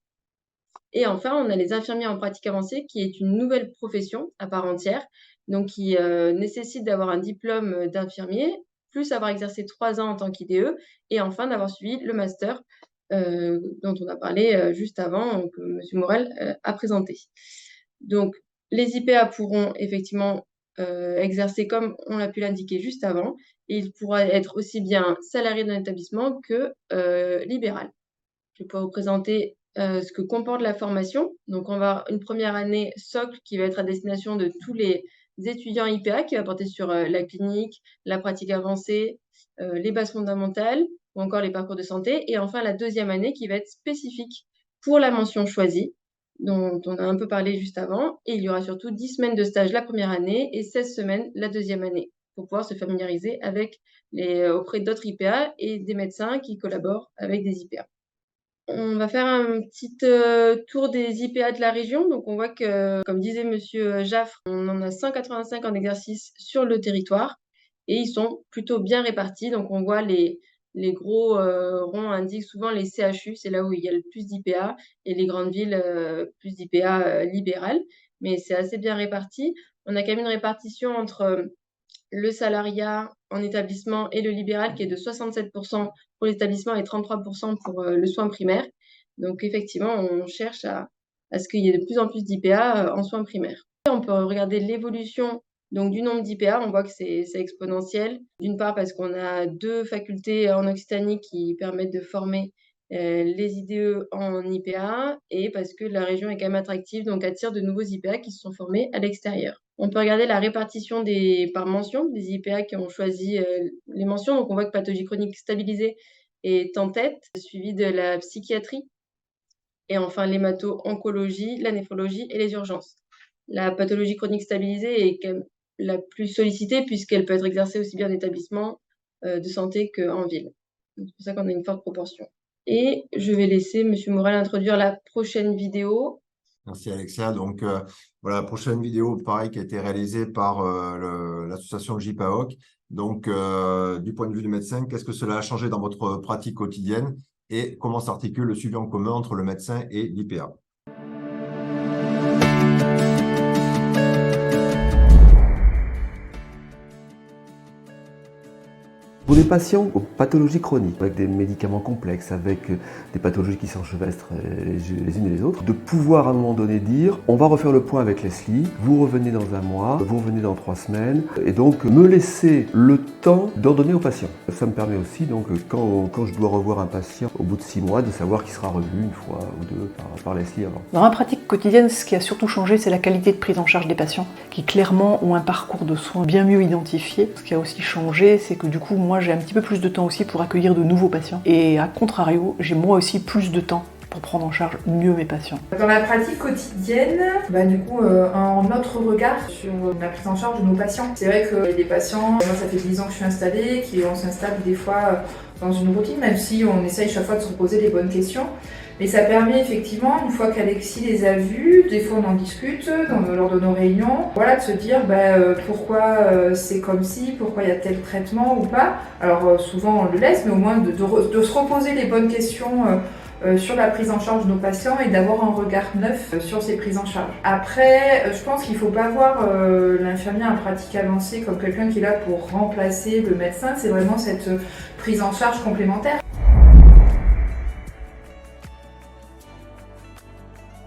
Et enfin, on a les infirmiers en pratique avancée, qui est une nouvelle profession à part entière, donc qui nécessite d'avoir un diplôme d'infirmier, plus avoir exercé 3 ans en tant qu'IDE, et enfin d'avoir suivi le master dont on a parlé juste avant, que M. Morel a présenté. Donc, les IPA pourront effectivement exercer comme on a pu l'indiquer juste avant, et ils pourront être aussi bien salariés d'un établissement que libéral. Je vais pouvoir vous présenter ce que comporte la formation. Donc, on va avoir une première année socle qui va être à destination de tous les étudiants IPA, qui va porter sur la clinique, la pratique avancée, les bases fondamentales, ou encore les parcours de santé. Et enfin, la deuxième année qui va être spécifique pour la mention choisie, dont on a un peu parlé juste avant. Et il y aura surtout 10 semaines de stage la première année et 16 semaines la deuxième année pour pouvoir se familiariser auprès d'autres IPA et des médecins qui collaborent avec des IPA. On va faire un petit tour des IPA de la région. Donc, on voit que, comme disait Monsieur Jaffre, on en a 185 en exercice sur le territoire et ils sont plutôt bien répartis. Donc, on voit les gros ronds indiquent souvent les CHU, c'est là où il y a le plus d'IPA, et les grandes villes, plus d'IPA libérales. Mais c'est assez bien réparti. On a quand même une répartition entre le salariat en établissement et le libéral qui est de 67% pour l'établissement et 33% pour le soin primaire. Donc effectivement, on cherche à ce qu'il y ait de plus en plus d'IPA en soins primaires. On peut regarder l'évolution du nombre d'IPA, on voit que c'est exponentiel. D'une part parce qu'on a 2 facultés en Occitanie qui permettent de former les IDE en IPA et parce que la région est quand même attractive, donc attire de nouveaux IPA qui se sont formés à l'extérieur. On peut regarder la répartition par mention des IPA qui ont choisi les mentions. Donc, on voit que pathologie chronique stabilisée est en tête, suivi de la psychiatrie et enfin l'hémato-oncologie, la néphrologie et les urgences. La pathologie chronique stabilisée est quand même la plus sollicitée puisqu'elle peut être exercée aussi bien en établissement de santé qu'en ville. C'est pour ça qu'on a une forte proportion. Et je vais laisser M. Morel introduire la prochaine vidéo. Merci Alexia. Donc voilà, la prochaine vidéo, pareil, qui a été réalisée par l'association JPAOC. Donc du point de vue du médecin, qu'est-ce que cela a changé dans votre pratique quotidienne et comment s'articule le suivi en commun entre le médecin et l'IPA? Pour des patients aux pathologies chroniques, avec des médicaments complexes, avec des pathologies qui s'enchevêtrent les unes et les autres, de pouvoir à un moment donné dire on va refaire le point avec Leslie, vous revenez dans un mois, vous revenez dans 3 semaines, et donc me laisser le temps d'ordonner au patient. Ça me permet aussi, donc, quand je dois revoir un patient au bout de 6 mois, de savoir qu'il sera revu une fois ou deux par Leslie avant. Dans ma pratique quotidienne, ce qui a surtout changé, c'est la qualité de prise en charge des patients, qui clairement ont un parcours de soins bien mieux identifié. Ce qui a aussi changé, c'est que du coup, moi, j'ai un petit peu plus de temps aussi pour accueillir de nouveaux patients. Et à contrario, j'ai moi aussi plus de temps pour prendre en charge mieux mes patients. Dans la pratique quotidienne, un autre regard sur la prise en charge de nos patients. C'est vrai que les patients, moi ça fait 10 ans que je suis installée, on s'installe des fois dans une routine, même si on essaye chaque fois de se poser les bonnes questions. Mais ça permet effectivement, une fois qu'Alexis les a vus, des fois on en discute lors de nos réunions, de se dire pourquoi c'est comme ci, pourquoi il y a tel traitement ou pas. Alors souvent on le laisse, mais au moins de se reposer les bonnes questions sur la prise en charge de nos patients et d'avoir un regard neuf sur ces prises en charge. Après, je pense qu'il ne faut pas voir l'infirmier en pratique avancée comme quelqu'un qui est là pour remplacer le médecin, c'est vraiment cette prise en charge complémentaire.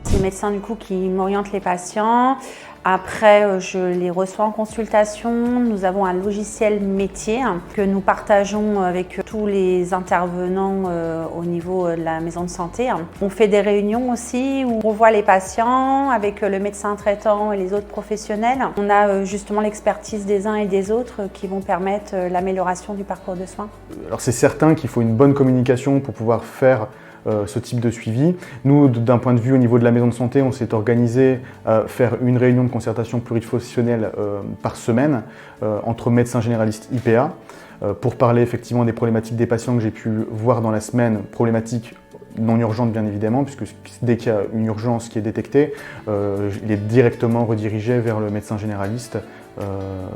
C'est le médecin du coup qui m'oriente les patients. Après, je les reçois en consultation. Nous avons un logiciel métier que nous partageons avec tous les intervenants au niveau de la maison de santé. On fait des réunions aussi où on voit les patients avec le médecin traitant et les autres professionnels. On a justement l'expertise des uns et des autres qui vont permettre l'amélioration du parcours de soins. Alors c'est certain qu'il faut une bonne communication pour pouvoir faire ce type de suivi. Nous, d'un point de vue au niveau de la maison de santé, on s'est organisé à faire une réunion de concertation pluriprofessionnelle par semaine entre médecins généralistes IPA pour parler effectivement des problématiques des patients que j'ai pu voir dans la semaine, problématiques non urgentes bien évidemment, puisque dès qu'il y a une urgence qui est détectée, il est directement redirigé vers le médecin généraliste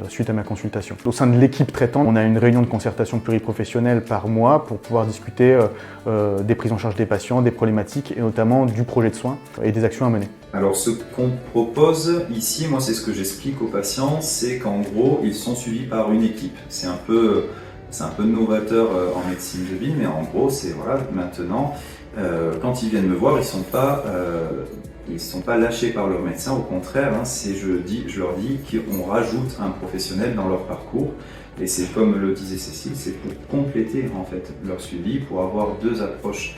suite à ma consultation. Au sein de l'équipe traitante, on a une réunion de concertation pluriprofessionnelle par mois pour pouvoir discuter des prises en charge des patients, des problématiques et notamment du projet de soins et des actions à mener. Alors ce qu'on propose ici, moi c'est ce que j'explique aux patients, c'est qu'en gros ils sont suivis par une équipe. C'est un peu novateur en médecine de ville, mais en gros c'est maintenant quand ils viennent me voir, ils sont pas lâchés par leur médecin, au contraire, je leur dis qu'on rajoute un professionnel dans leur parcours. Et c'est comme le disait Cécile, c'est pour compléter en fait leur suivi, pour avoir 2 approches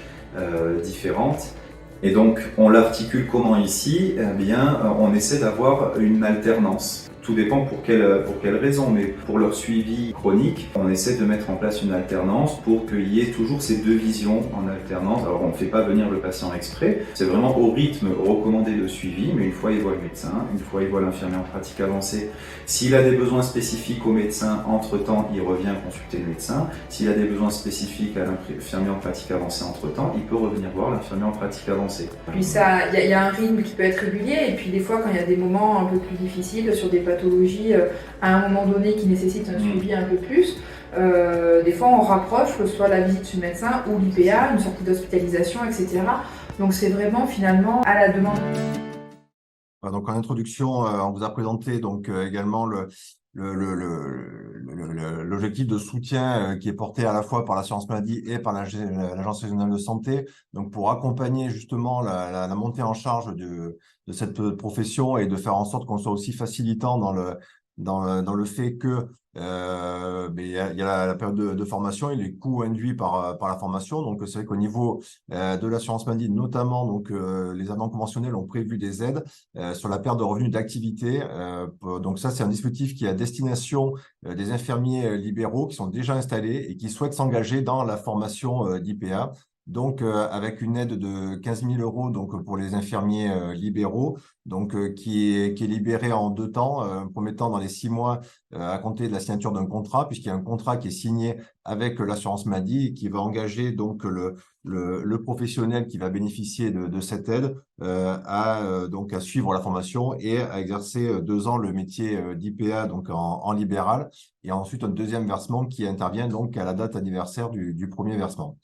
différentes. Et donc on l'articule comment ici? Eh bien, on essaie d'avoir une alternance. Tout dépend pour quelle raison, mais pour leur suivi chronique, on essaie de mettre en place une alternance pour qu'il y ait toujours ces deux visions en alternance. Alors on ne fait pas venir le patient exprès, c'est vraiment au rythme recommandé de suivi, mais une fois il voit le médecin, une fois il voit l'infirmier en pratique avancée. S'il a des besoins spécifiques au médecin, entre-temps il revient consulter le médecin. S'il a des besoins spécifiques à l'infirmier en pratique avancée, entre-temps, il peut revenir voir l'infirmier en pratique avancée. Puis il y a un rythme qui peut être régulier, et puis des fois quand il y a des moments un peu plus difficiles sur des pathologies à un moment donné qui nécessitent un suivi un peu plus, des fois on rapproche, que ce soit la visite chez le médecin ou l'IPA, une sortie d'hospitalisation, etc. Donc c'est vraiment finalement à la demande. Donc en introduction, on vous a présenté donc également l'objectif de soutien qui est porté à la fois par l'assurance maladie et par l'Agence régionale de santé, donc pour accompagner justement la montée en charge de cette profession et de faire en sorte qu'on soit aussi facilitant dans le fait que il y a la période de formation et les coûts induits par la formation. Donc c'est vrai qu'au niveau de l'assurance maladie, notamment, donc les avenants conventionnels ont prévu des aides sur la perte de revenus d'activité. Donc ça, c'est un dispositif qui est à destination des infirmiers libéraux qui sont déjà installés et qui souhaitent s'engager dans la formation d'IPA. Donc, avec une aide de 15 000 € donc, pour les infirmiers libéraux, donc, qui est libérée en 2 temps. Un premier temps dans les 6 mois à compter de la signature d'un contrat, puisqu'il y a un contrat qui est signé avec l'assurance maladie et qui va engager donc le professionnel qui va bénéficier de cette aide donc à suivre la formation et à exercer 2 ans le métier d'IPA donc en libéral. Et ensuite, un deuxième versement qui intervient donc à la date anniversaire du premier versement.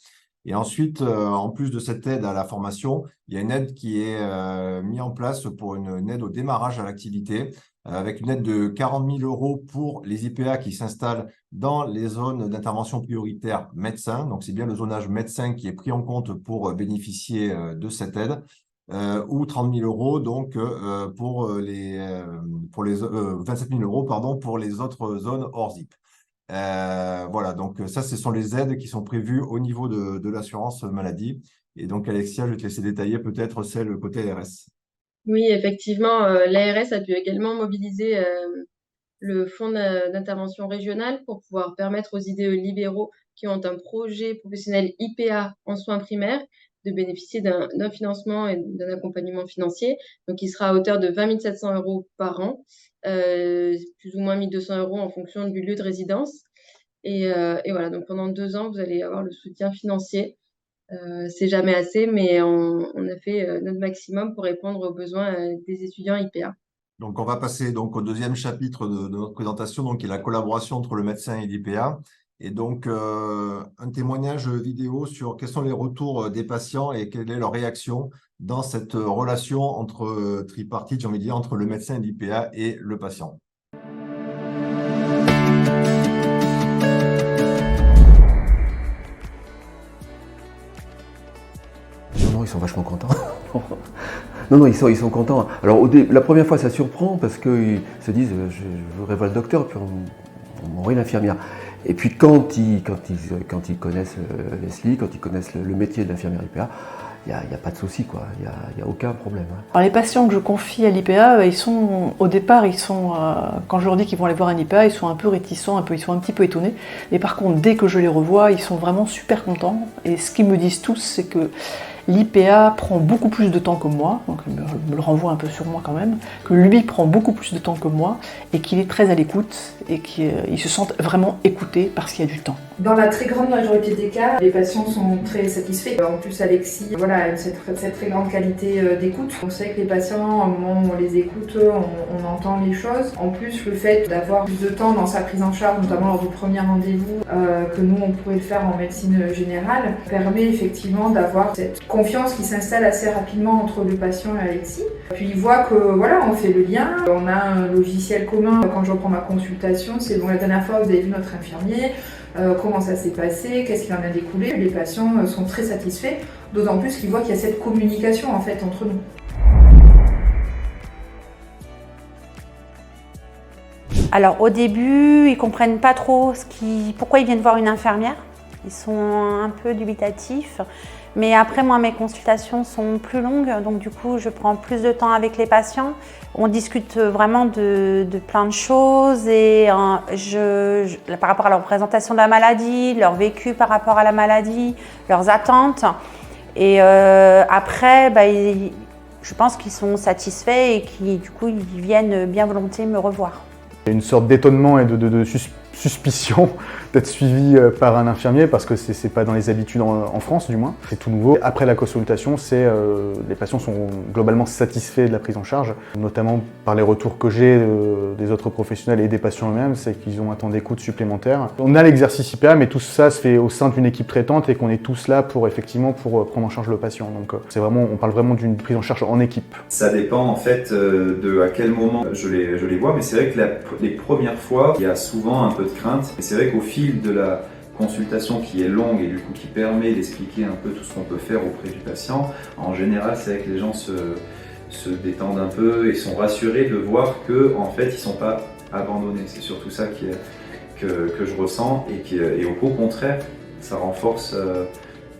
Et ensuite, en plus de cette aide à la formation, il y a une aide qui est mise en place pour une aide au démarrage à l'activité, avec une aide de 40 000 € pour les IPA qui s'installent dans les zones d'intervention prioritaire médecin. Donc, c'est bien le zonage médecin qui est pris en compte pour bénéficier de cette aide. Ou 30 000 € donc pour les 27 000 € pardon, pour les autres zones hors ZIP. Voilà, donc ça, ce sont les aides qui sont prévues au niveau de l'assurance maladie. Et donc, Alexia, je vais te laisser détailler peut-être celle côté ARS. Oui, effectivement, l'ARS a pu également mobiliser le fonds d'intervention régional pour pouvoir permettre aux IDE libéraux qui ont un projet professionnel IPA en soins primaires de bénéficier d'un financement et d'un accompagnement financier. Donc, il sera à hauteur de 20 700 € par an, plus ou moins 1 200 € en fonction du lieu de résidence. Et voilà, donc pendant 2 ans, vous allez avoir le soutien financier. C'est jamais assez, mais on a fait notre maximum pour répondre aux besoins des étudiants IPA. Donc, on va passer donc au deuxième chapitre de notre présentation, donc, qui est la collaboration entre le médecin et l'IPA. Et donc, un témoignage vidéo sur quels sont les retours des patients et quelle est leur réaction dans cette relation entre tripartite, j'ai envie de dire, entre le médecin, l'IPA et le patient. Non, ils sont vachement contents. Non, ils sont contents. Alors, la première fois, ça surprend parce qu'ils se disent je voudrais voir le docteur, puis on m'envoie l'infirmière. Et puis, quand ils connaissent Leslie, quand ils connaissent le métier de l'infirmière IPA, il n'y a pas de souci, quoi. Il n'y a aucun problème. Alors, les patients que je confie à l'IPA, au départ, quand je leur dis qu'ils vont aller voir un IPA, ils sont un peu réticents, ils sont un petit peu étonnés. Mais par contre, dès que je les revois, ils sont vraiment super contents. Et ce qu'ils me disent tous, c'est que l'IPA prend beaucoup plus de temps que moi, donc il me le renvoie un peu sur moi quand même, que lui prend beaucoup plus de temps que moi et qu'il est très à l'écoute et qu'ils se sentent vraiment écoutés parce qu'il y a du temps. Dans la très grande majorité des cas, les patients sont très satisfaits. En plus, Alexis a cette très grande qualité d'écoute. On sait que les patients, au moment où on les écoute, on entend les choses. En plus, le fait d'avoir plus de temps dans sa prise en charge, notamment lors du premier rendez-vous, que nous, on pourrait le faire en médecine générale, permet effectivement d'avoir cette confiance qui s'installe assez rapidement entre le patient et Alexis. Puis il voit que on fait le lien, on a un logiciel commun. Quand je reprends ma consultation, c'est bon, la dernière fois vous avez vu notre infirmier, comment ça s'est passé, qu'est-ce qui en a découlé. Les patients sont très satisfaits, d'autant plus qu'ils voient qu'il y a cette communication en fait entre nous. Alors au début, ils comprennent pas trop pourquoi ils viennent voir une infirmière. Ils sont un peu dubitatifs. Mais après, moi, mes consultations sont plus longues, donc du coup, je prends plus de temps avec les patients. On discute vraiment de plein de choses et par rapport à leur présentation de la maladie, leur vécu par rapport à la maladie, leurs attentes. Et après, je pense qu'ils sont satisfaits et qui du coup, ils viennent bien volontiers me revoir. Il y a une sorte d'étonnement et de suspicion d'être suivi par un infirmier parce que c'est pas dans les habitudes en France du moins, c'est tout nouveau. Après la consultation, les patients sont globalement satisfaits de la prise en charge, notamment par les retours que j'ai des autres professionnels et des patients eux-mêmes, c'est qu'ils ont un temps d'écoute supplémentaire. On a l'exercice IPA, mais tout ça se fait au sein d'une équipe traitante et qu'on est tous là pour prendre en charge le patient. Donc on parle vraiment d'une prise en charge en équipe. Ça dépend en fait de à quel moment je les vois, mais c'est vrai que les premières fois, il y a souvent un peu de crainte. Et c'est vrai qu'au fil de la consultation qui est longue et du coup qui permet d'expliquer un peu tout ce qu'on peut faire auprès du patient, en général c'est vrai que les gens se détendent un peu et sont rassurés de voir que en fait ils sont pas abandonnés. C'est surtout ça que je ressens et au contraire ça renforce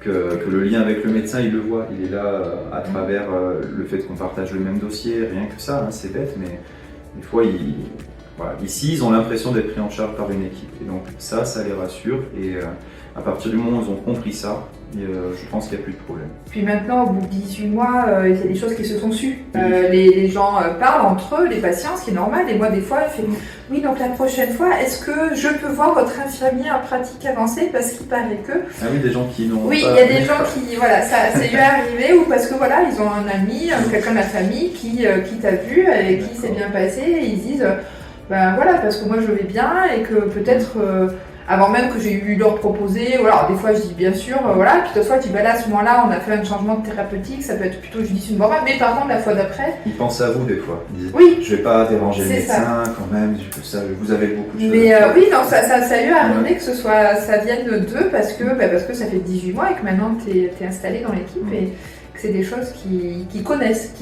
que le lien avec le médecin il le voit, il est là à travers le fait qu'on partage le même dossier, rien que ça, hein, c'est bête mais des fois voilà. Ici, ils ont l'impression d'être pris en charge par une équipe. Et donc ça les rassure. Et à partir du moment où ils ont compris ça, je pense qu'il n'y a plus de problème. Puis maintenant, au bout de 18 mois, il y a des choses qui se sont sues. Les gens parlent entre eux, les patients, ce qui est normal. Et moi, des fois, je fais « Oui, donc la prochaine fois, est-ce que je peux voir votre infirmier en pratique avancée ?» Parce qu'il paraît que… Ah oui, des gens qui n'ont Oui, il y a des gens qui… Voilà, ça lui est arrivé ou parce que voilà, ils ont un ami, quelqu'un de la famille qui t'a vu, avec qui c'est bien passé et ils disent… Ben voilà, parce que moi je vais bien et que peut-être avant même que j'ai eu leur proposer, voilà, des fois je dis bien sûr, voilà, puis d'autres fois je dis ben là à ce moment-là on a fait un changement de thérapeutique, ça peut être plutôt judicieux, bon, mais par contre la fois d'après. Ils pensent à vous des fois, ils disent oui, je vais pas déranger le médecin quand même, vous avez beaucoup de choses. Mais oui, non, ça lui est arrivé que ça vienne d'eux parce que ça fait 18 mois et que maintenant t'es installé dans l'équipe et que c'est des choses qu'ils connaissent,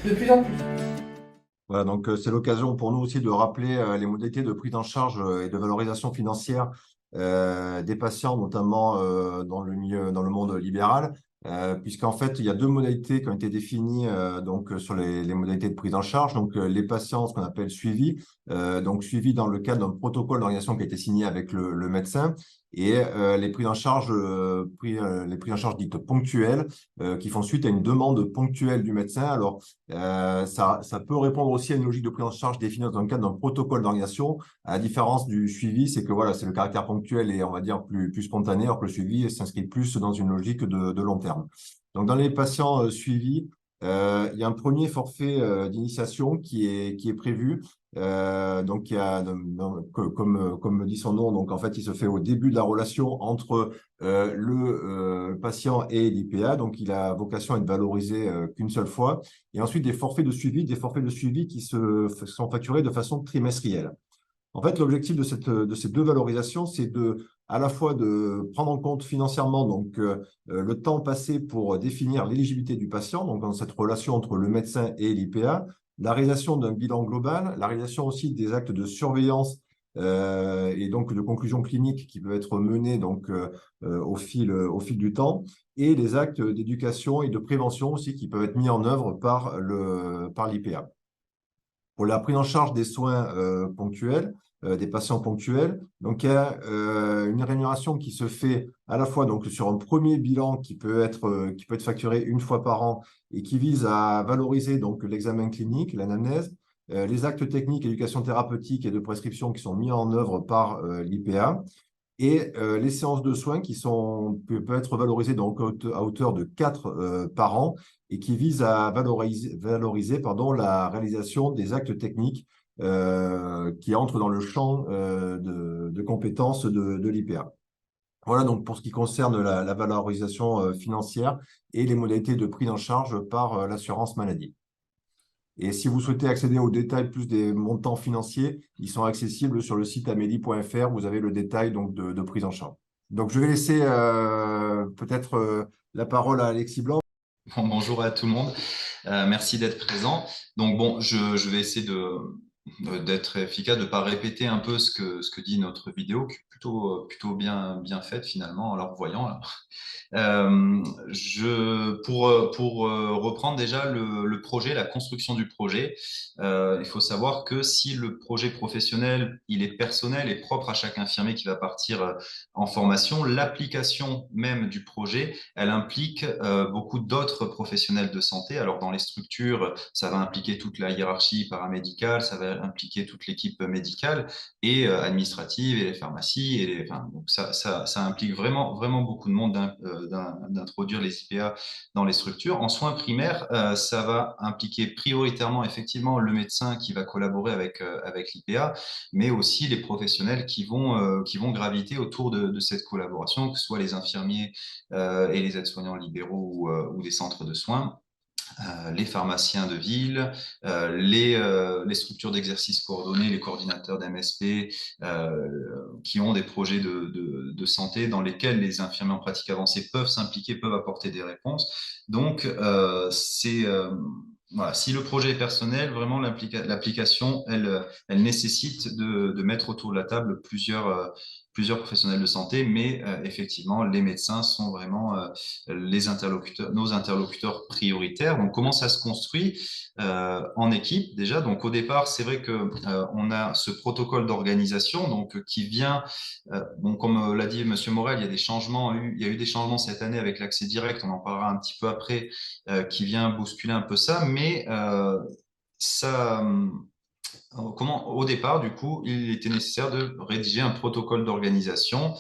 de plus en plus. Voilà, donc c'est l'occasion pour nous aussi de rappeler les modalités de prise en charge et de valorisation financière des patients, notamment dans le monde libéral, puisqu'en fait, il y a deux modalités qui ont été définies donc sur les modalités de prise en charge. Donc les patients, ce qu'on appelle suivi, donc suivi dans le cadre d'un protocole d'organisation qui a été signé avec le médecin, et les prises en charge dites ponctuelles qui font suite à une demande ponctuelle du médecin. Alors ça peut répondre aussi à une logique de prise en charge définie dans le cadre d'un protocole d'organisation. À la différence du suivi, c'est que voilà, c'est le caractère ponctuel et on va dire plus spontané, alors que le suivi s'inscrit plus dans une logique de long terme. Donc dans les patients suivis, il y a un premier forfait d'initiation qui est prévu. Donc, comme dit son nom, donc en fait, il se fait au début de la relation entre le patient et l'IPA. Donc, il a vocation à être valorisé qu'une seule fois. Et ensuite, des forfaits de suivi qui sont facturés de façon trimestrielle. En fait, l'objectif de ces deux valorisations, c'est à la fois de prendre en compte financièrement donc le temps passé pour définir l'éligibilité du patient, donc dans cette relation entre le médecin et l'IPA, la réalisation d'un bilan global, la réalisation aussi des actes de surveillance et donc de conclusions cliniques qui peuvent être menés donc au fil du temps, et les actes d'éducation et de prévention aussi qui peuvent être mis en œuvre par l'IPA. Pour la prise en charge des soins ponctuels, des patients ponctuels, donc il y a une rémunération qui se fait à la fois donc sur un premier bilan qui peut être facturé une fois par an et qui vise à valoriser donc l'examen clinique, l'anamnèse, les actes techniques, éducation thérapeutique et de prescription qui sont mis en œuvre par l'IPA, et les séances de soins qui peuvent être valorisées donc à hauteur de 4 par an et qui visent à valoriser la réalisation des actes techniques qui entrent dans le champ de compétences de l'IPA. Voilà donc pour ce qui concerne la valorisation financière et les modalités de prise en charge par l'assurance maladie. Et si vous souhaitez accéder aux détails plus des montants financiers, ils sont accessibles sur le site amélie.fr. Vous avez le détail donc de prise en charge. Donc je vais laisser peut-être la parole à Alexis Blanc. Bonjour à tout le monde. Merci d'être présent. Donc bon, je vais essayer d'être efficace, de ne pas répéter un peu ce que dit notre vidéo, qui est plutôt bien faite finalement en la revoyant là. Pour reprendre déjà le projet, la construction du projet, il faut savoir que si le projet professionnel, il est personnel et propre à chaque infirmier qui va partir en formation, l'application même du projet, elle implique beaucoup d'autres professionnels de santé. Alors dans les structures, ça va impliquer toute la hiérarchie paramédicale, ça va impliquer toute l'équipe médicale et administrative et les pharmacies. Donc ça implique vraiment beaucoup de monde d'introduire les IPA dans les structures. En soins primaires, ça va impliquer prioritairement effectivement le médecin qui va collaborer avec l'IPA, mais aussi les professionnels qui vont graviter autour de cette collaboration, que ce soit les infirmiers et les aides-soignants libéraux ou des centres de soins. Les pharmaciens de ville, les structures d'exercice coordonné, les coordinateurs d'MSP qui ont des projets de santé dans lesquels les infirmiers en pratique avancée peuvent s'impliquer, peuvent apporter des réponses. Donc, voilà, si le projet est personnel, vraiment l'application, elle nécessite de mettre autour de la table plusieurs professionnels de santé, mais effectivement, les médecins sont vraiment nos interlocuteurs prioritaires. Donc, comment ça se construit en équipe déjà? Donc, au départ, c'est vrai que on a ce protocole d'organisation, donc qui vient, bon, comme l'a dit Monsieur Morel, il y a eu des changements cette année avec l'accès direct. On en parlera un petit peu après, qui vient bousculer un peu ça, mais ça. Au départ, du coup, il était nécessaire de rédiger un protocole d'organisation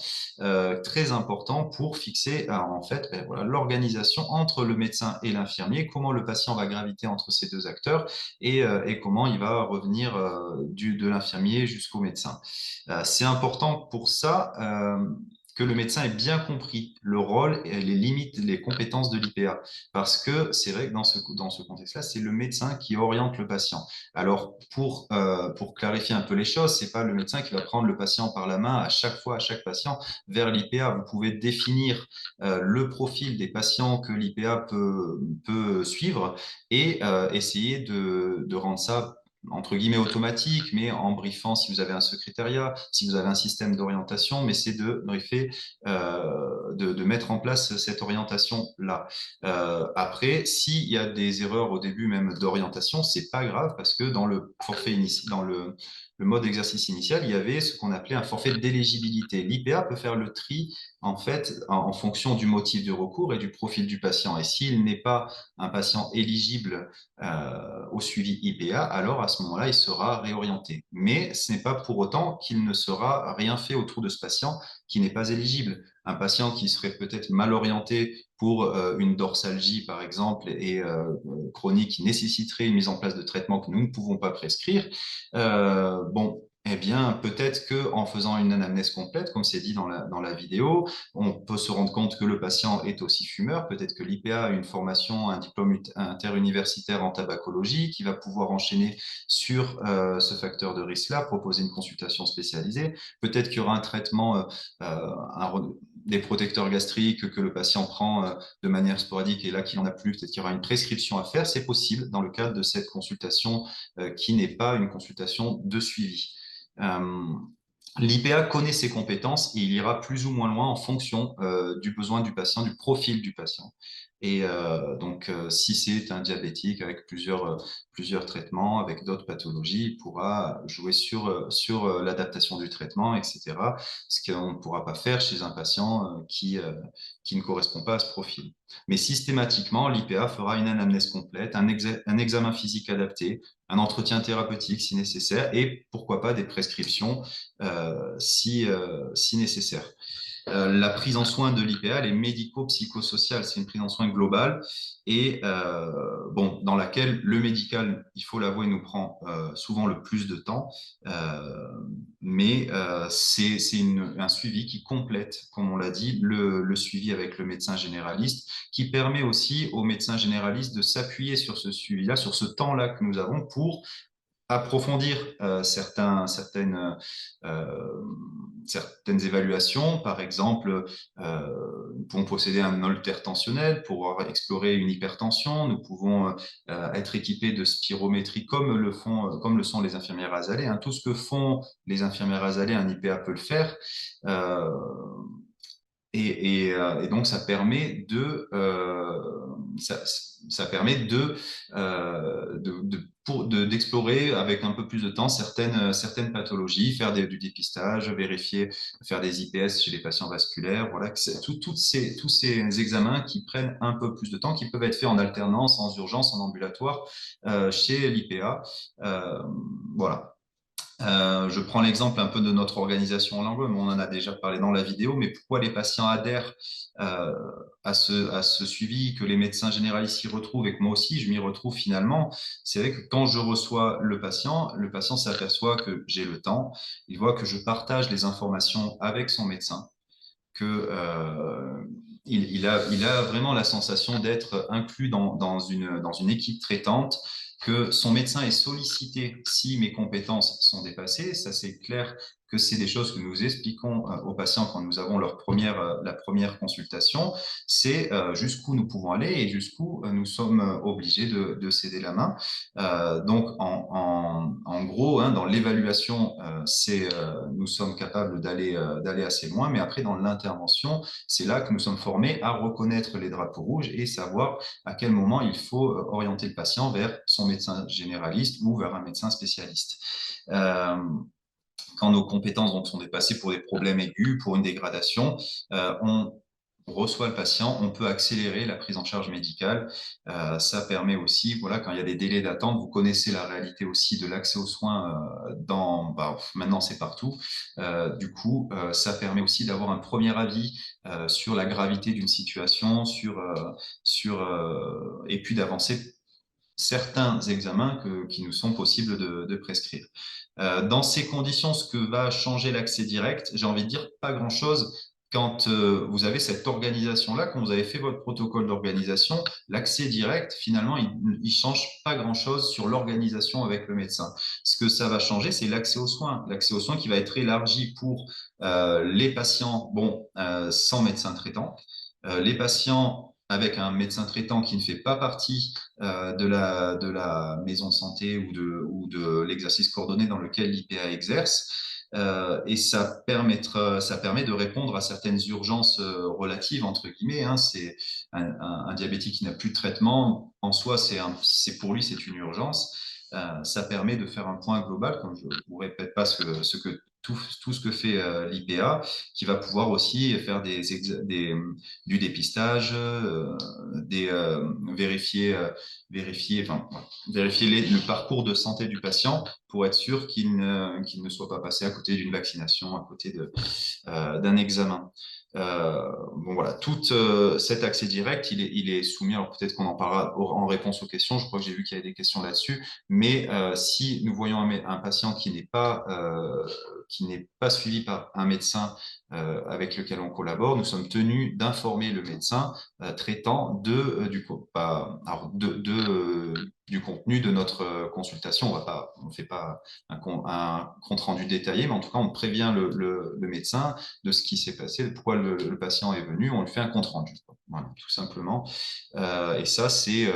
très important pour fixer en fait voilà, l'organisation entre le médecin et l'infirmier, comment le patient va graviter entre ces deux acteurs et comment il va revenir de l'infirmier jusqu'au médecin. C'est important pour ça que le médecin ait bien compris le rôle et les limites, les compétences de l'IPA. Parce que c'est vrai que dans ce contexte-là, c'est le médecin qui oriente le patient. Alors, pour clarifier un peu les choses, c'est pas le médecin qui va prendre le patient par la main à chaque patient vers l'IPA. Vous pouvez définir le profil des patients que l'IPA peut suivre et essayer de rendre ça entre guillemets automatique, mais en briefant si vous avez un secrétariat, si vous avez un système d'orientation, mais c'est de briefer, de mettre en place cette orientation-là. Après, s'il y a des erreurs au début même d'orientation, c'est pas grave parce que dans le forfait initial, dans le mode exercice initial, il y avait ce qu'on appelait un forfait d'éligibilité. L'IPA peut faire le tri en fait en fonction du motif de recours et du profil du patient. Et s'il n'est pas un patient éligible au suivi IPA, alors à ce moment-là, il sera réorienté. Mais ce n'est pas pour autant qu'il ne sera rien fait autour de ce patient qui n'est pas éligible. Un patient qui serait peut-être mal orienté pour une dorsalgie, par exemple, et chronique qui nécessiterait une mise en place de traitement que nous ne pouvons pas prescrire, eh bien, peut-être qu'en faisant une anamnèse complète, comme c'est dit dans la vidéo, on peut se rendre compte que le patient est aussi fumeur. Peut-être que l'IPA a une formation, un diplôme interuniversitaire en tabacologie qui va pouvoir enchaîner sur ce facteur de risque-là, proposer une consultation spécialisée. Peut-être qu'il y aura un traitement, des protecteurs gastriques que le patient prend de manière sporadique et là qu'il n'en a plus, peut-être qu'il y aura une prescription à faire. C'est possible dans le cadre de cette consultation qui n'est pas une consultation de suivi. L'IPA connaît ses compétences et il ira plus ou moins loin en fonction du besoin du patient, du profil du patient. Et donc, si c'est un diabétique avec plusieurs traitements, avec d'autres pathologies, il pourra jouer sur l'adaptation du traitement, etc. Ce qu'on ne pourra pas faire chez un patient qui ne correspond pas à ce profil. Mais systématiquement, l'IPA fera une anamnèse complète, un examen physique adapté, un entretien thérapeutique si nécessaire, et pourquoi pas des prescriptions si nécessaire. La prise en soin de l'IPA, elle est médico-psychosociale, c'est une prise en soin globale et dans laquelle le médical, il faut l'avouer, nous prend souvent le plus de temps, mais c'est un suivi qui complète, comme on l'a dit, le suivi avec le médecin généraliste, qui permet aussi au médecin généraliste de s'appuyer sur ce suivi-là, sur ce temps-là que nous avons pour approfondir certaines certaines évaluations, par exemple, nous pouvons posséder un holter tensionnel pour pouvoir explorer une hypertension. Nous pouvons être équipés de spirométrie comme le sont les infirmières azalées. Tout ce que font les infirmières azalées, un IPA peut le faire. Et donc, ça permet d'explorer avec un peu plus de temps certaines pathologies, faire du dépistage, faire des IPS chez les patients vasculaires. Voilà, tous ces examens qui prennent un peu plus de temps, qui peuvent être faits en alternance, en urgence, en ambulatoire, chez l'IPA. Voilà. Je prends l'exemple un peu de notre organisation en langue, mais on en a déjà parlé dans la vidéo, mais pourquoi les patients adhèrent à ce suivi, que les médecins généralistes s'y retrouvent et que moi aussi je m'y retrouve finalement. C'est vrai que quand je reçois le patient s'aperçoit que j'ai le temps, il voit que je partage les informations avec son médecin, que il a vraiment la sensation d'être inclus dans une équipe traitante, que son médecin est sollicité si mes compétences sont dépassées. Ça, c'est clair que c'est des choses que nous expliquons aux patients quand nous avons la première consultation. C'est jusqu'où nous pouvons aller et jusqu'où nous sommes obligés de céder la main. Donc, en gros, dans l'évaluation, nous sommes capables d'aller assez loin, mais après, dans l'intervention, c'est là que nous sommes formés à reconnaître les drapeaux rouges et savoir à quel moment il faut orienter le patient vers son médecin généraliste ou vers un médecin spécialiste. Quand nos compétences donc, sont dépassées pour des problèmes aigus, pour une dégradation, on reçoit le patient, on peut accélérer la prise en charge médicale. Ça permet aussi, voilà, quand il y a des délais d'attente, vous connaissez la réalité aussi de l'accès aux soins maintenant c'est partout. Du coup, ça permet aussi d'avoir un premier avis sur la gravité d'une situation, et puis d'avancer certains examens qui nous sont possibles de prescrire. Dans ces conditions, ce que va changer l'accès direct, j'ai envie de dire pas grand-chose. Quand vous avez cette organisation-là, quand vous avez fait votre protocole d'organisation, l'accès direct, finalement, il change pas grand-chose sur l'organisation avec le médecin. Ce que ça va changer, c'est l'accès aux soins. L'accès aux soins qui va être élargi pour les patients sans médecin traitant, les patients avec un médecin traitant qui ne fait pas partie de la maison de santé ou de l'exercice coordonné dans lequel l'IPA exerce. Et ça permet de répondre à certaines urgences relatives, entre guillemets. C'est un diabétique qui n'a plus de traitement. En soi, pour lui, c'est une urgence. Ça permet de faire un point global, comme je ne vous répète pas tout ce que fait l'IPA, qui va pouvoir aussi faire du dépistage, vérifier le parcours de santé du patient pour être sûr qu'il ne soit pas passé à côté d'une vaccination, à côté d'un examen. Voilà, tout cet accès direct, il est soumis, alors peut-être qu'on en parlera en réponse aux questions, je crois que j'ai vu qu'il y avait des questions là-dessus, mais si nous voyons un patient qui n'est pas suivi par un médecin avec lequel on collabore, nous sommes tenus d'informer le médecin traitant du contenu de notre consultation. On ne fait pas un compte rendu détaillé, mais en tout cas, on prévient le médecin de ce qui s'est passé, de pourquoi le patient est venu, on lui fait un compte rendu. Voilà, tout simplement. Et ça, c'est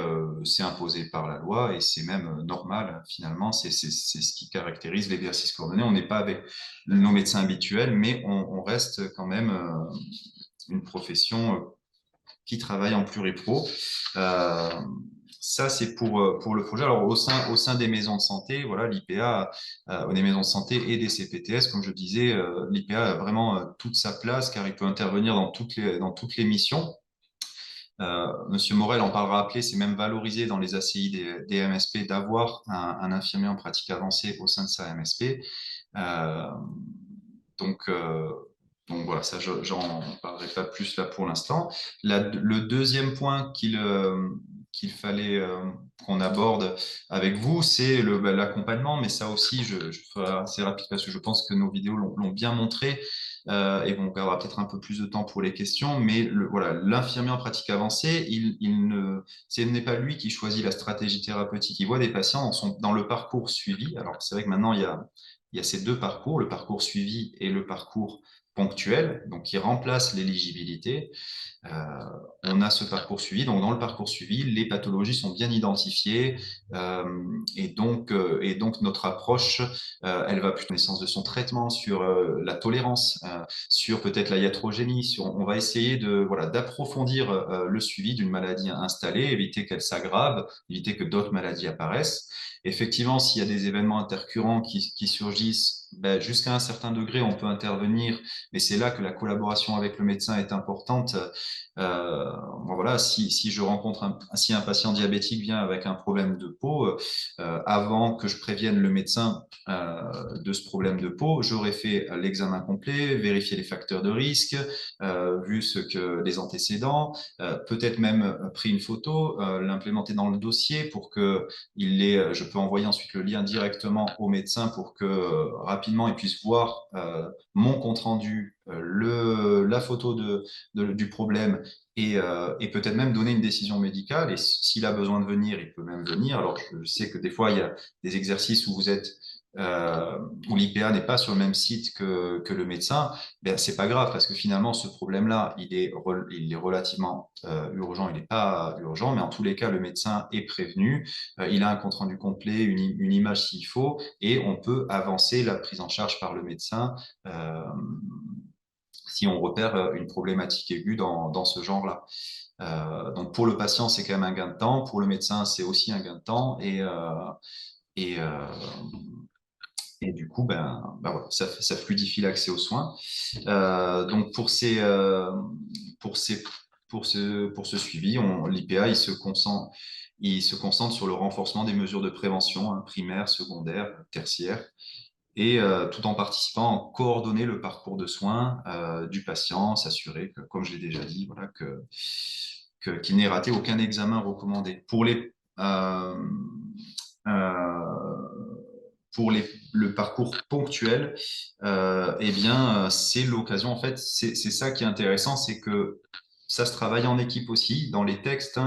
imposé par la loi et c'est même normal, finalement. C'est ce qui caractérise l'exercice coordonné. On n'est pas avec nos médecins habituels, mais on reste quand même une profession qui travaille en pluripro. Ça, c'est pour le projet. Alors, au sein des maisons de santé, voilà, l'IPA, des maisons de santé et des CPTS, comme je disais, l'IPA a vraiment toute sa place car il peut intervenir dans toutes les missions. Monsieur Morel en parlera après, c'est même valorisé dans les ACI des MSP d'avoir un infirmier en pratique avancée au sein de sa MSP. Donc voilà, ça, j'en parlerai pas plus là pour l'instant. Le deuxième point qu'il fallait qu'on aborde avec vous, c'est l'accompagnement, mais ça aussi, je ferai assez rapide parce que je pense que nos vidéos l'ont bien montré. Et on gardera peut-être un peu plus de temps pour les questions, mais voilà, l'infirmier en pratique avancée, ce n'est pas lui qui choisit la stratégie thérapeutique. Il voit des patients dans le parcours suivi. Alors, c'est vrai que maintenant, il y a il y a ces deux parcours, le parcours suivi et le parcours ponctuel, donc qui remplace l'éligibilité. On a ce parcours suivi. Donc, dans le parcours suivi, les pathologies sont bien identifiées et donc notre approche, elle va plus dans le sens de son traitement, sur la tolérance, sur peut-être la iatrogénie. On va essayer d'approfondir le suivi d'une maladie installée, éviter qu'elle s'aggrave, éviter que d'autres maladies apparaissent. Effectivement, s'il y a des événements intercurrents qui surgissent, jusqu'à un certain degré, on peut intervenir, mais c'est là que la collaboration avec le médecin est importante. Voilà, si je rencontre si un patient diabétique vient avec un problème de peau, avant que je prévienne le médecin de ce problème de peau, j'aurais fait l'examen complet, vérifié les facteurs de risque, vu les antécédents, peut-être même pris une photo, l'implémenter dans le dossier pour que je peux envoyer ensuite le lien directement au médecin pour que rapidement il puisse voir mon compte rendu, la photo du problème et peut-être même donner une décision médicale. Et s'il a besoin de venir, il peut même venir. Alors, je sais que des fois, il y a des exercices où où l'IPA n'est pas sur le même site que le médecin. C'est pas grave parce que finalement, ce problème-là, il est relativement urgent. Il n'est pas urgent, mais en tous les cas, le médecin est prévenu. Il a un compte-rendu complet, une image s'il faut, et on peut avancer la prise en charge par le médecin si on repère une problématique aiguë dans ce genre-là. Donc pour le patient, c'est quand même un gain de temps. Pour le médecin, c'est aussi un gain de temps. Et du coup, voilà, ça fluidifie l'accès aux soins. Donc pour ce suivi, l'IPA, il se concentre sur le renforcement des mesures de prévention, primaire, secondaire, tertiaire, et tout en participant à coordonner le parcours de soins du patient, s'assurer que, comme je l'ai déjà dit, voilà, qu'il n'ait raté aucun examen recommandé. Pour le parcours ponctuel, c'est l'occasion, en fait, c'est ça qui est intéressant, c'est que ça se travaille en équipe aussi. Dans les textes,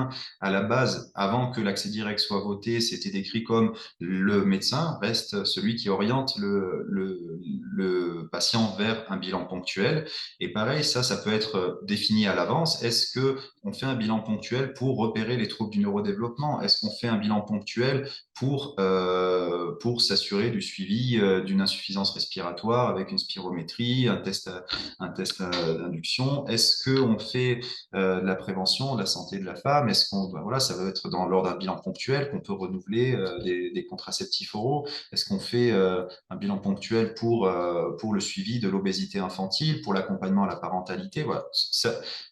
à la base, avant que l'accès direct soit voté, c'était décrit comme le médecin reste celui qui oriente le patient vers un bilan ponctuel. Et pareil, ça peut être défini à l'avance. Est-ce qu'on fait un bilan ponctuel pour repérer les troubles du neurodéveloppement? Est-ce qu'on fait un bilan ponctuel pour s'assurer du suivi d'une insuffisance respiratoire avec une spirométrie, un test d'induction? Est-ce qu'on fait de la prévention, de la santé de la femme? Est-ce ça va être lors d'un bilan ponctuel qu'on peut renouveler des contraceptifs oraux? Est-ce qu'on fait un bilan ponctuel pour le suivi de l'obésité infantile, pour l'accompagnement à la parentalité? Voilà.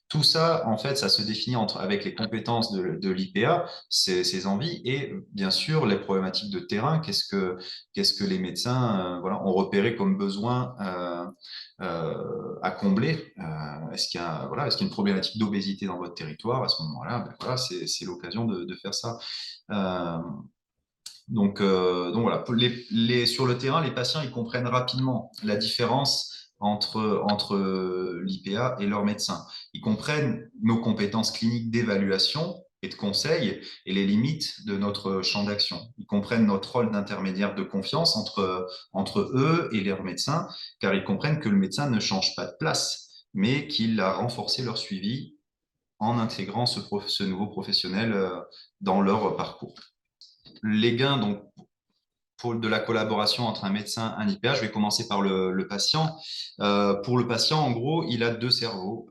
Tout ça, en fait, ça se définit avec les compétences de l'IPA, ses envies et bien sûr les problématiques de terrain. Qu'est-ce que les médecins ont repéré comme besoin à combler? Est-ce qu'il y a une problématique d'obésité dans votre territoire? À ce moment-là, c'est l'occasion de faire ça. Donc voilà, sur le terrain, les patients ils comprennent rapidement la différence entre l'IPA et leur médecin. Ils comprennent nos compétences cliniques d'évaluation et de conseil et les limites de notre champ d'action. Ils comprennent notre rôle d'intermédiaire de confiance entre eux et leurs médecins, car ils comprennent que le médecin ne change pas de place, mais qu'il a renforcé leur suivi en intégrant ce nouveau professionnel dans leur parcours. Les gains, donc, de la collaboration entre un médecin et un IPA, je vais commencer par le patient. Pour le patient, en gros, il a deux cerveaux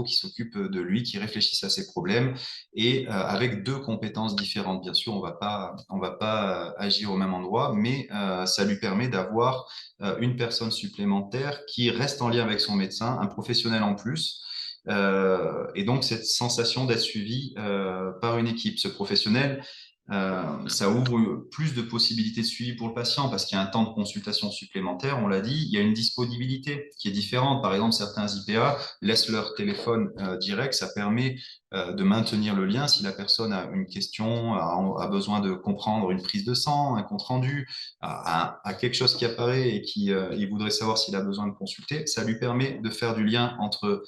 qui s'occupent de lui, qui réfléchissent à ses problèmes et avec deux compétences différentes. Bien sûr, on va pas agir au même endroit, mais ça lui permet d'avoir une personne supplémentaire qui reste en lien avec son médecin, un professionnel en plus. Et donc, cette sensation d'être suivi par une équipe, ce professionnel, ça ouvre plus de possibilités de suivi pour le patient parce qu'il y a un temps de consultation supplémentaire, on l'a dit, il y a une disponibilité qui est différente. Par exemple, certains IPA laissent leur téléphone direct, ça permet de maintenir le lien si la personne a une question, a besoin de comprendre une prise de sang, un compte-rendu, a quelque chose qui apparaît et il voudrait savoir s'il a besoin de consulter, ça lui permet de faire du lien entre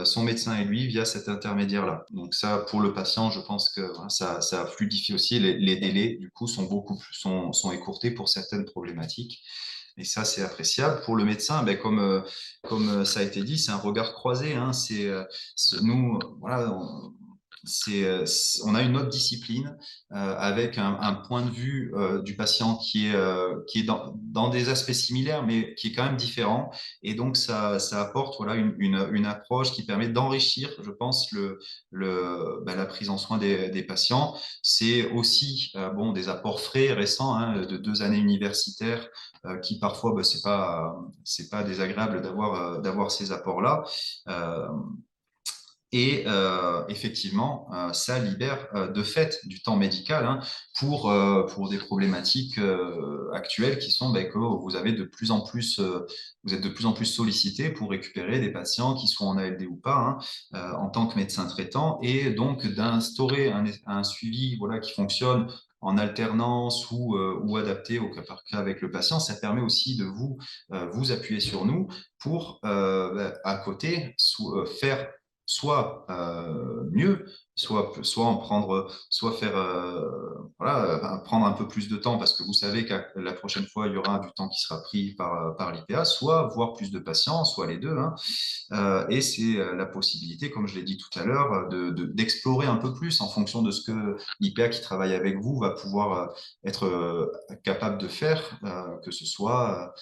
son médecin et lui via cet intermédiaire-là. Donc ça, pour le patient, je pense que ça fluidifie aussi. Les délais, du coup, sont écourtés pour certaines problématiques. Et ça, c'est appréciable. Pour le médecin, ben, comme ça a été dit, c'est un regard croisé. Hein. Nous, voilà, on a une autre discipline avec un point de vue du patient qui est dans des aspects similaires, mais qui est quand même différent. Et donc, ça apporte voilà, une approche qui permet d'enrichir, je pense, la prise en soin des patients. C'est aussi bon, des apports frais récents hein, de 2 années universitaires qui parfois, c'est pas désagréable d'avoir ces apports-là. Et effectivement, ça libère de fait du temps médical hein, pour des problématiques actuelles qui sont que vous êtes de plus en plus sollicité pour récupérer des patients qui sont en ALD ou pas en tant que médecin traitant et donc d'instaurer un suivi voilà, qui fonctionne en alternance ou adapté au cas par cas avec le patient. Ça permet aussi de vous appuyer sur nous pour à côté faire soit mieux, soit en prendre, soit faire prendre un peu plus de temps parce que vous savez que la prochaine fois il y aura du temps qui sera pris par l'IPA, soit voir plus de patients, soit les deux. Et c'est la possibilité, comme je l'ai dit tout à l'heure, d'explorer un peu plus en fonction de ce que l'IPA qui travaille avec vous va pouvoir être capable de faire, que ce soit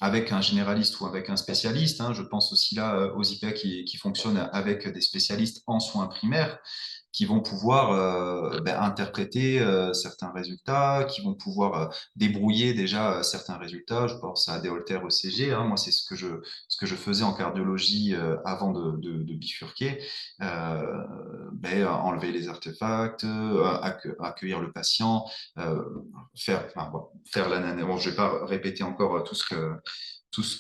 avec un généraliste ou avec un spécialiste. Hein. Je pense aussi là aux IPA qui fonctionnent avec des spécialistes en soins primaires qui vont pouvoir interpréter certains résultats, qui vont pouvoir débrouiller déjà certains résultats. Je pense à Déholter ECG. Hein. Moi, c'est ce que je faisais en cardiologie avant de bifurquer. Enlever les artefacts, accueillir le patient, faire l'analyse. Bon, je ne vais pas répéter encore tout ce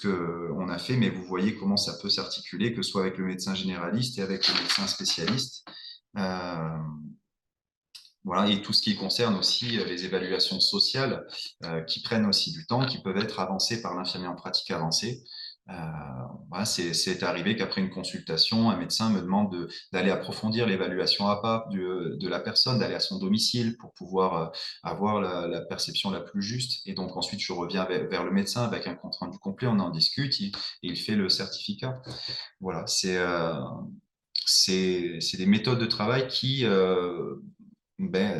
qu'on a fait, mais vous voyez comment ça peut s'articuler, que ce soit avec le médecin généraliste et avec le médecin spécialiste. Voilà, et tout ce qui concerne aussi les évaluations sociales qui prennent aussi du temps, qui peuvent être avancées par l'infirmier en pratique avancée. Voilà, c'est arrivé qu'après une consultation, un médecin me demande d'aller approfondir l'évaluation à pas de la personne, d'aller à son domicile pour pouvoir avoir la perception la plus juste. Et donc ensuite, je reviens vers le médecin avec un compte rendu complet, on en discute, et il fait le certificat. Voilà, c'est des méthodes de travail qui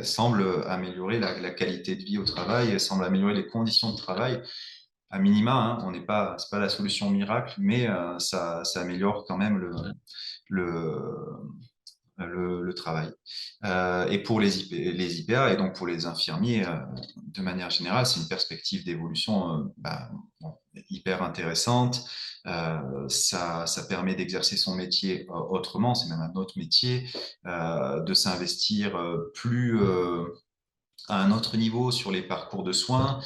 semblent améliorer la qualité de vie au travail, semblent améliorer les conditions de travail. À minima, hein, c'est pas la solution miracle, mais ça améliore quand même le travail. Et pour les IPA et donc pour les infirmiers, de manière générale, c'est une perspective d'évolution hyper intéressante. Ça permet d'exercer son métier autrement, c'est même un autre métier, de s'investir plus à un autre niveau sur les parcours de soins.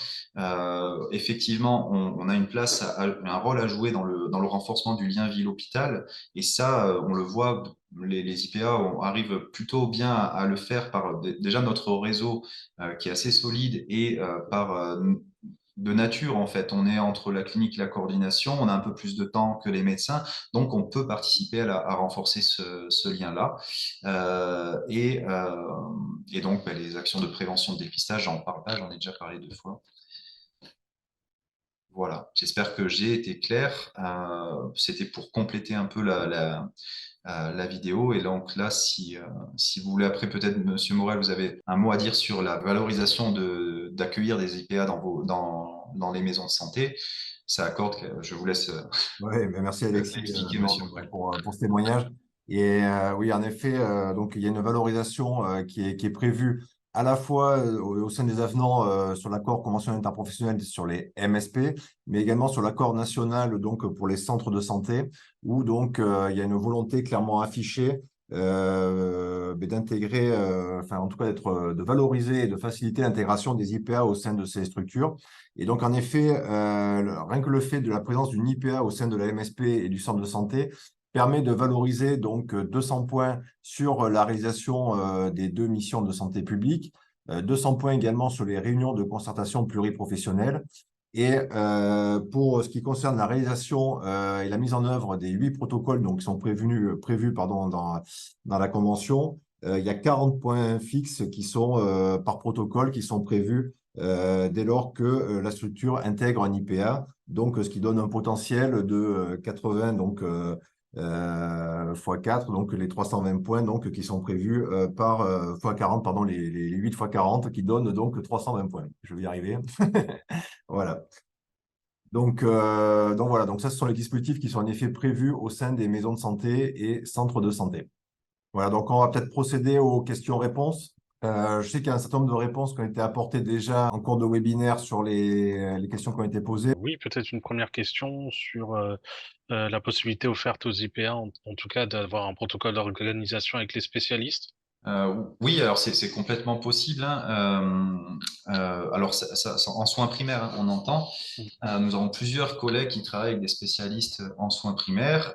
Effectivement, on a une place, un rôle à jouer dans le renforcement du lien ville-hôpital. Et ça, on le voit, les IPA arrivent plutôt bien à le faire par déjà notre réseau qui est assez solide et par de nature, en fait, on est entre la clinique et la coordination, on a un peu plus de temps que les médecins, donc on peut participer à renforcer ce lien-là. Et donc, les actions de prévention de dépistage, j'en parle pas, j'en ai déjà parlé 2 fois. Voilà, j'espère que j'ai été clair. C'était pour compléter un peu la vidéo. Et donc là, si vous voulez, après, peut-être, Monsieur Morel, vous avez un mot à dire sur la valorisation d'accueillir des IPA dans les maisons de santé. Ça accorde que je vous laisse merci Alexis expliquer, Monsieur Morel. pour ce témoignage. Et oui, en effet, donc il y a une valorisation qui est prévue à la fois au sein des avenants sur l'accord conventionnel interprofessionnel sur les MSP, mais également sur l'accord national donc pour les centres de santé, où donc il y a une volonté clairement affichée d'intégrer, en tout cas de valoriser et de faciliter l'intégration des IPA au sein de ces structures. Et donc en effet, rien que le fait de la présence d'une IPA au sein de la MSP et du centre de santé permet de valoriser donc 200 points sur la réalisation des 2 missions de santé publique, 200 points également sur les réunions de concertation pluriprofessionnelle. Et pour ce qui concerne la réalisation et la mise en œuvre des 8 protocoles donc, qui sont prévus dans la convention, il y a 40 points fixes qui sont par protocole qui sont prévus dès lors que la structure intègre un IPA, donc ce qui donne un potentiel de 80 fois 4, donc les 320 points donc, qui sont prévus fois 40, pardon, les 8 fois 40 qui donnent donc 320 points. Je vais y arriver. Voilà. Donc voilà, donc ça, ce sont les dispositifs qui sont en effet prévus au sein des maisons de santé et centres de santé. Voilà, donc on va peut-être procéder aux questions-réponses. Je sais qu'il y a un certain nombre de réponses qui ont été apportées déjà en cours de webinaire sur les questions qui ont été posées. Oui, peut-être une première question sur la possibilité offerte aux IPA, en tout cas, d'avoir un protocole d'organisation avec les spécialistes. Oui, alors c'est complètement possible, hein. Alors en soins primaires, hein, on entend. Nous avons plusieurs collègues qui travaillent avec des spécialistes en soins primaires.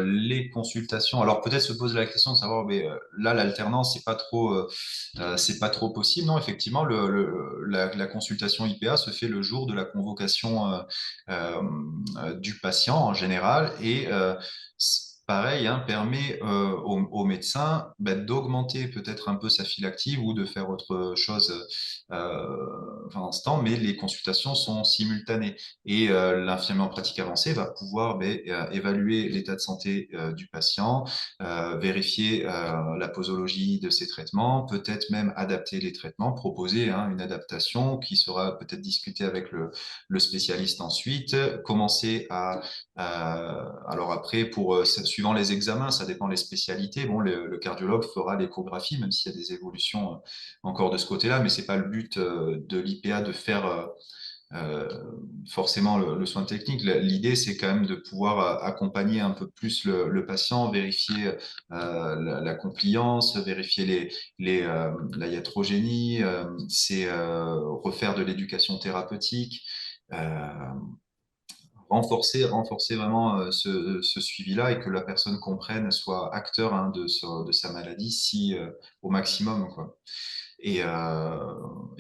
Les consultations, alors peut-être se pose la question de savoir, mais là l'alternance c'est pas trop possible. Non, effectivement, la consultation IPA se fait le jour de la convocation du patient en général et pareil, hein, permet aux médecins d'augmenter peut-être un peu sa file active ou de faire autre chose pendant ce temps, mais les consultations sont simultanées. Et l'infirmier en pratique avancée va pouvoir évaluer l'état de santé du patient, vérifier la posologie de ses traitements, peut-être même adapter les traitements, proposer une adaptation qui sera peut-être discutée avec le spécialiste ensuite, commencer alors après, suivant les examens, ça dépend des spécialités. Bon, le cardiologue fera l'échographie, même s'il y a des évolutions encore de ce côté-là, mais c'est pas le but de l'IPA de faire forcément le soin technique. L'idée, c'est quand même de pouvoir accompagner un peu plus le patient, vérifier la compliance, vérifier la iatrogénie, c'est refaire de l'éducation thérapeutique. Renforcer vraiment ce suivi-là et que la personne comprenne, soit acteur de sa maladie au maximum, quoi. Et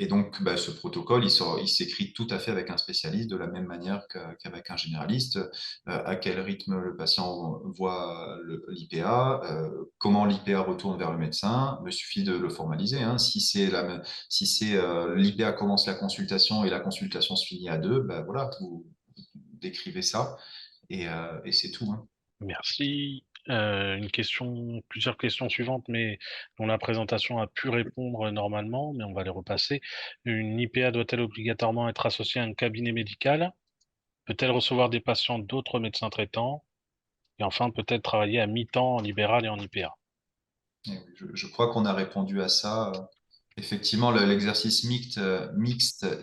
donc, ce protocole, il s'écrit tout à fait avec un spécialiste de la même manière qu'avec un généraliste. À quel rythme le patient voit l'IPA, comment l'IPA retourne vers le médecin. Il me suffit de le formaliser, hein. Si l'IPA commence la consultation et la consultation se finit à 2, voilà, vous décrivez ça et c'est tout, hein. Merci. Plusieurs questions suivantes, mais dont la présentation a pu répondre normalement, mais on va les repasser. Une IPA doit-elle obligatoirement être associée à un cabinet médical? Peut-elle recevoir des patients d'autres médecins traitants? Et enfin, peut-elle travailler à mi-temps en libéral et en IPA? Je crois qu'on a répondu à ça. Effectivement, l'exercice mixte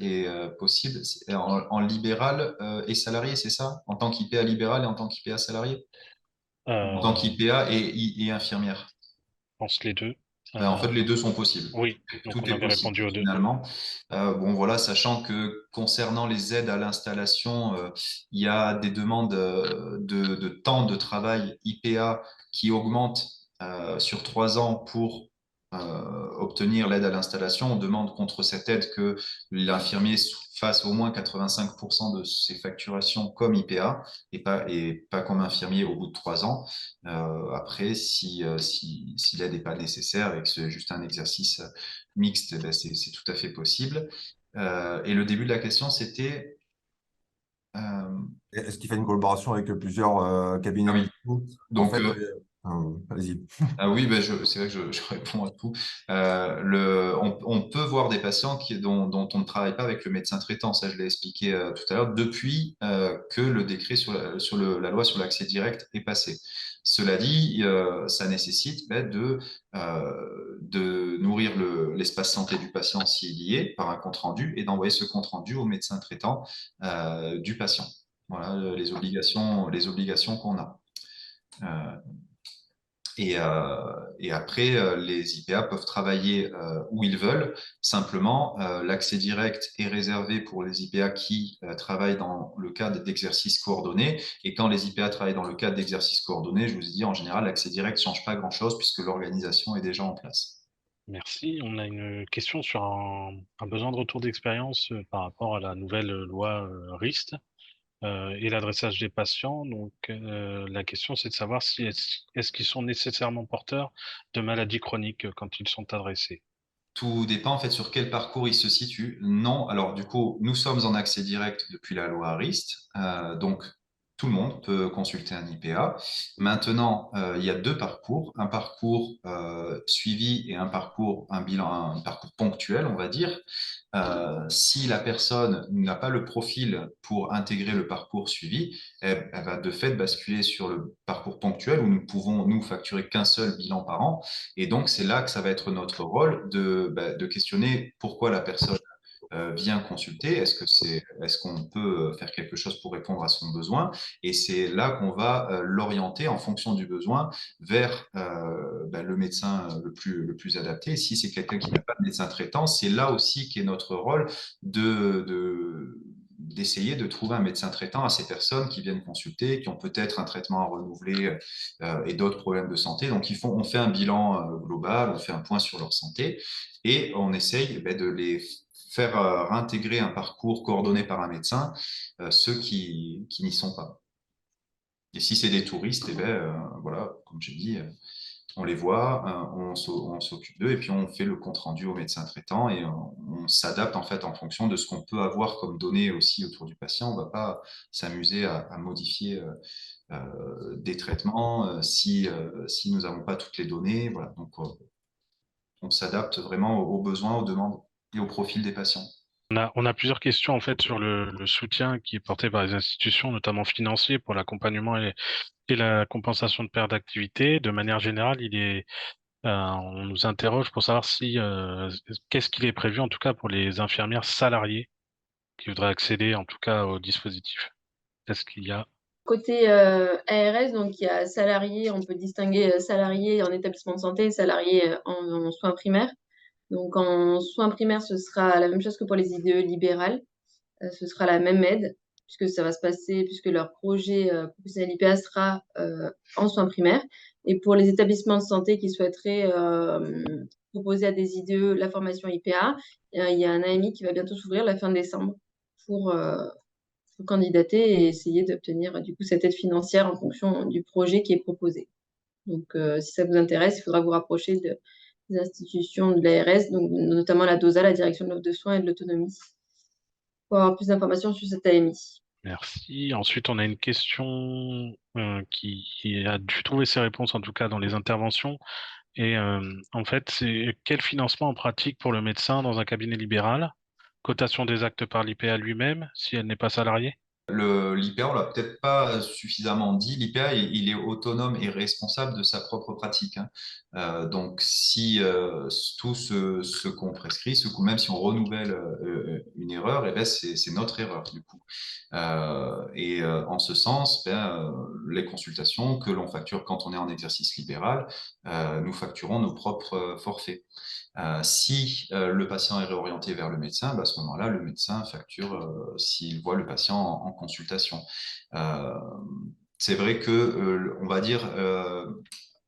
est possible. En libéral et salarié, c'est ça? En tant qu'IPA libéral et en tant qu'IPA salarié? En tant Je qu'IPA et infirmière? pense les deux. En fait, les deux sont possibles. Oui, donc Tout on est avait possible répondu aux deux. finalement. Bon, voilà, sachant que concernant les aides à l'installation, il y a des demandes de temps de travail IPA qui augmentent sur 3 ans pour obtenir l'aide à l'installation. On demande contre cette aide que l'infirmier fasse au moins 85% de ses facturations comme IPA et pas comme infirmier au bout de 3 ans. Après, si l'aide n'est pas nécessaire et que c'est juste un exercice mixte, c'est tout à fait possible. Et le début de la question, c'était... Est-ce qu'il fait une collaboration avec plusieurs cabinets Ah oui. médicaux? Donc, En fait, vas-y. Ah oui, c'est vrai que je réponds à tout. On peut voir des patients dont on ne travaille pas avec le médecin traitant, ça je l'ai expliqué tout à l'heure, depuis que le décret la loi sur l'accès direct est passé. Cela dit, ça nécessite de nourrir l'espace santé du patient s'il y est par un compte-rendu et d'envoyer ce compte-rendu au médecin traitant du patient. Voilà les obligations qu'on a. Et après, les IPA peuvent travailler où ils veulent. Simplement, l'accès direct est réservé pour les IPA qui travaillent dans le cadre d'exercices coordonnés. Et quand les IPA travaillent dans le cadre d'exercices coordonnés, je vous ai dit, en général, l'accès direct ne change pas grand-chose puisque l'organisation est déjà en place. Merci. On a une question sur un besoin de retour d'expérience par rapport à la nouvelle loi RIST et l'adressage des patients. Donc, la question, c'est de savoir est-ce qu'ils sont nécessairement porteurs de maladies chroniques quand ils sont adressés. Tout dépend en fait sur quel parcours il se situe. Non, alors du coup, nous sommes en accès direct depuis la loi ARIST, donc tout le monde peut consulter un IPA. Maintenant, il y a deux parcours, un parcours suivi et un parcours, un parcours ponctuel, on va dire. Si la personne n'a pas le profil pour intégrer le parcours suivi, elle va de fait basculer sur le parcours ponctuel où nous pouvons nous facturer qu'un seul bilan par an. Et donc, c'est là que ça va être notre rôle de questionner pourquoi la personne vient consulter. Est-ce qu'on peut faire quelque chose pour répondre à son besoin? Et c'est là qu'on va l'orienter en fonction du besoin vers le médecin le plus adapté. Et si c'est quelqu'un qui n'a pas de médecin traitant, c'est là aussi qu'est notre rôle d'essayer de trouver un médecin traitant à ces personnes qui viennent consulter, qui ont peut-être un traitement à renouveler et d'autres problèmes de santé. Donc, on fait un bilan global, on fait un point sur leur santé et on essaye de les faire réintégrer un parcours coordonné par un médecin, ceux qui n'y sont pas. Et si c'est des touristes, voilà, comme j'ai dit, on les voit, on s'occupe d'eux et puis on fait le compte rendu au médecin traitant et on s'adapte en fait en fonction de ce qu'on peut avoir comme données aussi autour du patient. On ne va pas s'amuser à modifier des traitements si nous n'avons pas toutes les données. Voilà. Donc on s'adapte vraiment aux besoins, aux demandes et au profil des patients. On a plusieurs questions en fait sur le soutien qui est porté par les institutions, notamment financier, pour l'accompagnement et la compensation de perte d'activité. De manière générale, on nous interroge pour savoir qu'est-ce qu'il est prévu en tout cas pour les infirmières salariées qui voudraient accéder en tout cas au dispositif. Est-ce qu'il y a Côté ARS, donc il y a salariés, on peut distinguer salariés en établissement de santé et salariés en soins primaires. Donc en soins primaires, ce sera la même chose que pour les IDE libérales. Ce sera la même aide, puisque leur projet professionnel IPA sera en soins primaires. Et pour les établissements de santé qui souhaiteraient proposer à des IDE la formation IPA, il y a un AMI qui va bientôt s'ouvrir la fin décembre pour candidater et essayer d'obtenir du coup cette aide financière en fonction du projet qui est proposé. Donc, si ça vous intéresse, il faudra vous rapprocher des institutions de l'ARS, donc notamment la DOSA, la Direction de l'offre de soins et de l'autonomie, pour avoir plus d'informations sur cette AMI. Merci. Ensuite, on a une question qui a dû trouver ses réponses, en tout cas dans les interventions. Et en fait, c'est quel financement en pratique pour le médecin dans un cabinet libéral? Cotation des actes par l'IPA lui-même, si elle n'est pas salariée? L'IPA, on l'a peut-être pas suffisamment dit. L'IPA, il est autonome et responsable de sa propre pratique, hein. Donc, si tout ce qu'on prescrit, même si on renouvelle une erreur, c'est notre erreur du coup. En ce sens, les consultations que l'on facture quand on est en exercice libéral, nous facturons nos propres forfaits. Si le patient est réorienté vers le médecin, à ce moment-là, le médecin facture s'il voit le patient en consultation. C'est vrai que, on va dire,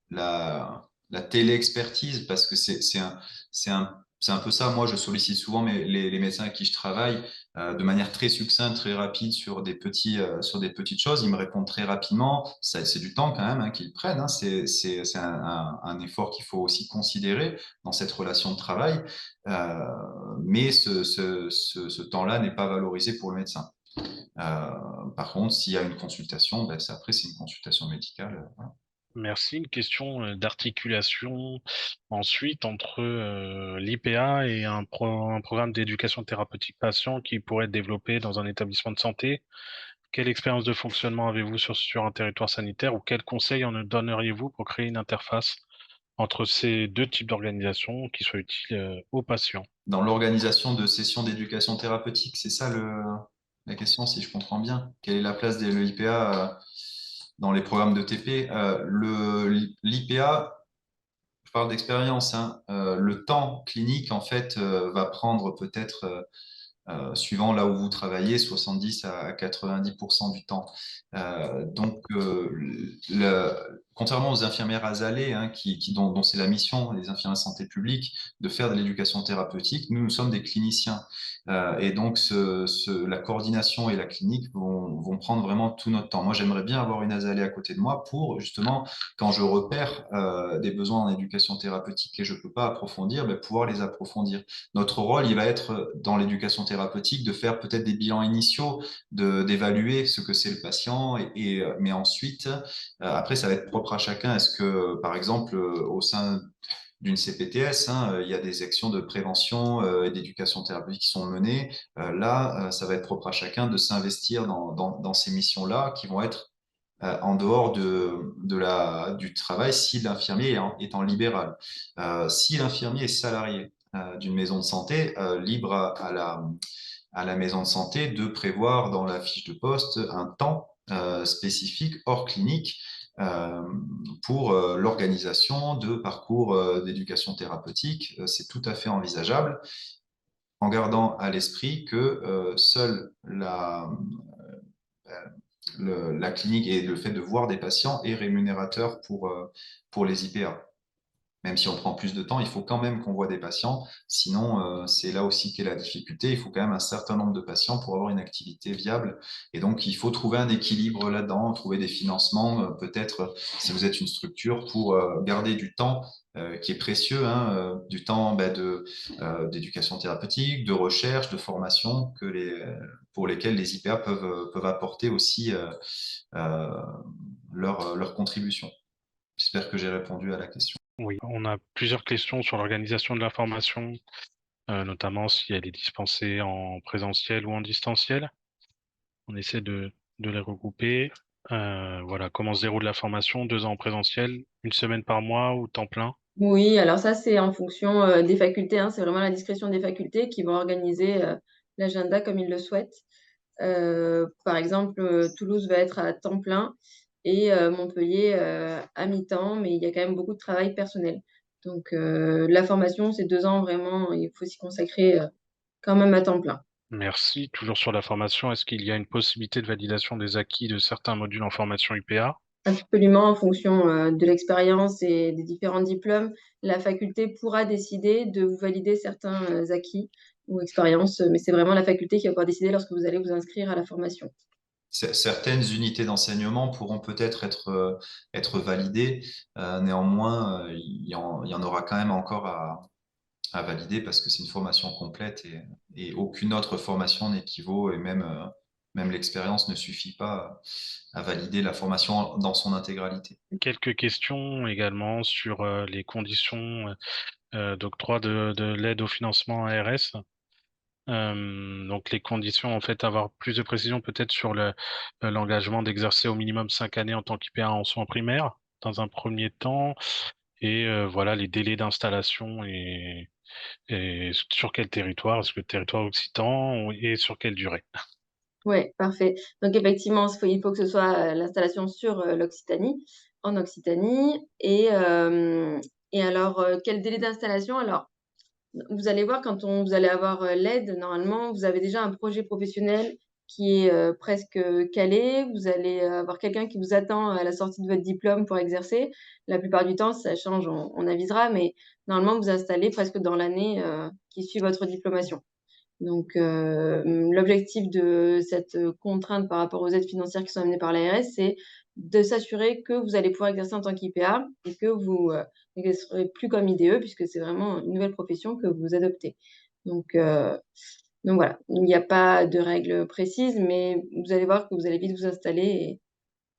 la téléexpertise, parce que c'est un peu ça. Moi, je sollicite souvent les médecins avec qui je travaille de manière très succincte, très rapide sur des petites choses. Ils me répondent très rapidement. C'est du temps quand même hein, qu'ils prennent. Hein. C'est un effort qu'il faut aussi considérer dans cette relation de travail. Mais ce temps-là n'est pas valorisé pour le médecin. Par contre, s'il y a une consultation, après, c'est une consultation médicale. Voilà. Merci. Une question d'articulation ensuite entre l'IPA et un programme d'éducation thérapeutique patient qui pourrait être développé dans un établissement de santé. Quelle expérience de fonctionnement avez-vous sur un territoire sanitaire ou quels conseils en donneriez-vous pour créer une interface entre ces deux types d'organisations qui soient utiles aux patients? Dans l'organisation de sessions d'éducation thérapeutique, c'est ça la question, si je comprends bien. Quelle est la place de l'IPA dans les programmes de TP? L'IPA, je parle d'expérience, hein, le temps clinique, en fait, va prendre peut-être suivant là où vous travaillez, 70 à 90% du temps. Contrairement aux infirmières azalées, hein, dont c'est la mission, les infirmières de santé publique, de faire de l'éducation thérapeutique, nous sommes des cliniciens. Et donc, la coordination et la clinique vont prendre vraiment tout notre temps. Moi, j'aimerais bien avoir une azalée à côté de moi pour, justement, quand je repère des besoins en éducation thérapeutique et je ne peux pas approfondir, pouvoir les approfondir. Notre rôle, il va être dans l'éducation thérapeutique de faire peut-être des bilans initiaux, d'évaluer ce que c'est le patient, mais ensuite, après, ça va être propre à chacun. Est-ce que, par exemple, au sein d'une CPTS, hein, il y a des actions de prévention et d'éducation thérapeutique qui sont menées. Là, ça va être propre à chacun de s'investir dans ces missions-là qui vont être en dehors du travail si l'infirmier est en libéral. Si l'infirmier est salarié d'une maison de santé, libre à la maison de santé de prévoir dans la fiche de poste un temps spécifique hors clinique pour l'organisation de parcours d'éducation thérapeutique. C'est tout à fait envisageable en gardant à l'esprit que seule la clinique et le fait de voir des patients est rémunérateur pour les IPA. Même si on prend plus de temps, il faut quand même qu'on voit des patients. Sinon, c'est là aussi qu'est la difficulté. Il faut quand même un certain nombre de patients pour avoir une activité viable. Et donc, il faut trouver un équilibre là-dedans, trouver des financements, peut-être si vous êtes une structure, pour garder du temps qui est précieux, hein, du temps d'éducation thérapeutique, de recherche, de formation, pour lesquels les IPA peuvent apporter aussi leur contribution. J'espère que j'ai répondu à la question. Oui, on a plusieurs questions sur l'organisation de la formation, notamment si elle est dispensée en présentiel ou en distanciel. On essaie de les regrouper. Voilà, comment se déroule la formation, 2 ans en présentiel, 1 semaine par mois ou temps plein? Oui, alors ça, c'est en fonction des facultés, hein. C'est vraiment la discrétion des facultés qui vont organiser l'agenda comme ils le souhaitent. Par exemple, Toulouse va être à temps plein et Montpellier à mi-temps, mais il y a quand même beaucoup de travail personnel. Donc, la formation, c'est 2 ans vraiment, il faut s'y consacrer quand même à temps plein. Merci. Toujours sur la formation, est-ce qu'il y a une possibilité de validation des acquis de certains modules en formation UPA? Absolument, en fonction de l'expérience et des différents diplômes, la faculté pourra décider de vous valider certains acquis ou expériences, mais c'est vraiment la faculté qui va pouvoir décider lorsque vous allez vous inscrire à la formation. Certaines unités d'enseignement pourront peut-être être validées. Néanmoins, il y en aura quand même encore à valider parce que c'est une formation complète et aucune autre formation n'équivaut et même l'expérience ne suffit pas à valider la formation dans son intégralité. Quelques questions également sur les conditions d'octroi de l'aide au financement ARS. Donc les conditions, en fait, avoir plus de précision peut-être sur l'engagement d'exercer au minimum 5 années en tant qu'IPA en soins primaires, dans un premier temps, et voilà les délais d'installation et sur quel territoire, est-ce que le territoire occitan et sur quelle durée? Ouais, parfait. Donc effectivement, il faut que ce soit l'installation sur l'Occitanie, en Occitanie. Et alors, quel délai d'installation? Alors, vous allez voir quand vous allez avoir l'aide, normalement, vous avez déjà un projet professionnel qui est presque calé. Vous allez avoir quelqu'un qui vous attend à la sortie de votre diplôme pour exercer. La plupart du temps, si ça change, on avisera, mais normalement, vous installez presque dans l'année qui suit votre diplomation. Donc, l'objectif de cette contrainte par rapport aux aides financières qui sont amenées par l'ARS, c'est de s'assurer que vous allez pouvoir exercer en tant qu'IPA et que vous n'exercerez plus comme IDE puisque c'est vraiment une nouvelle profession que vous adoptez. Donc voilà, il n'y a pas de règles précises, mais vous allez voir que vous allez vite vous installer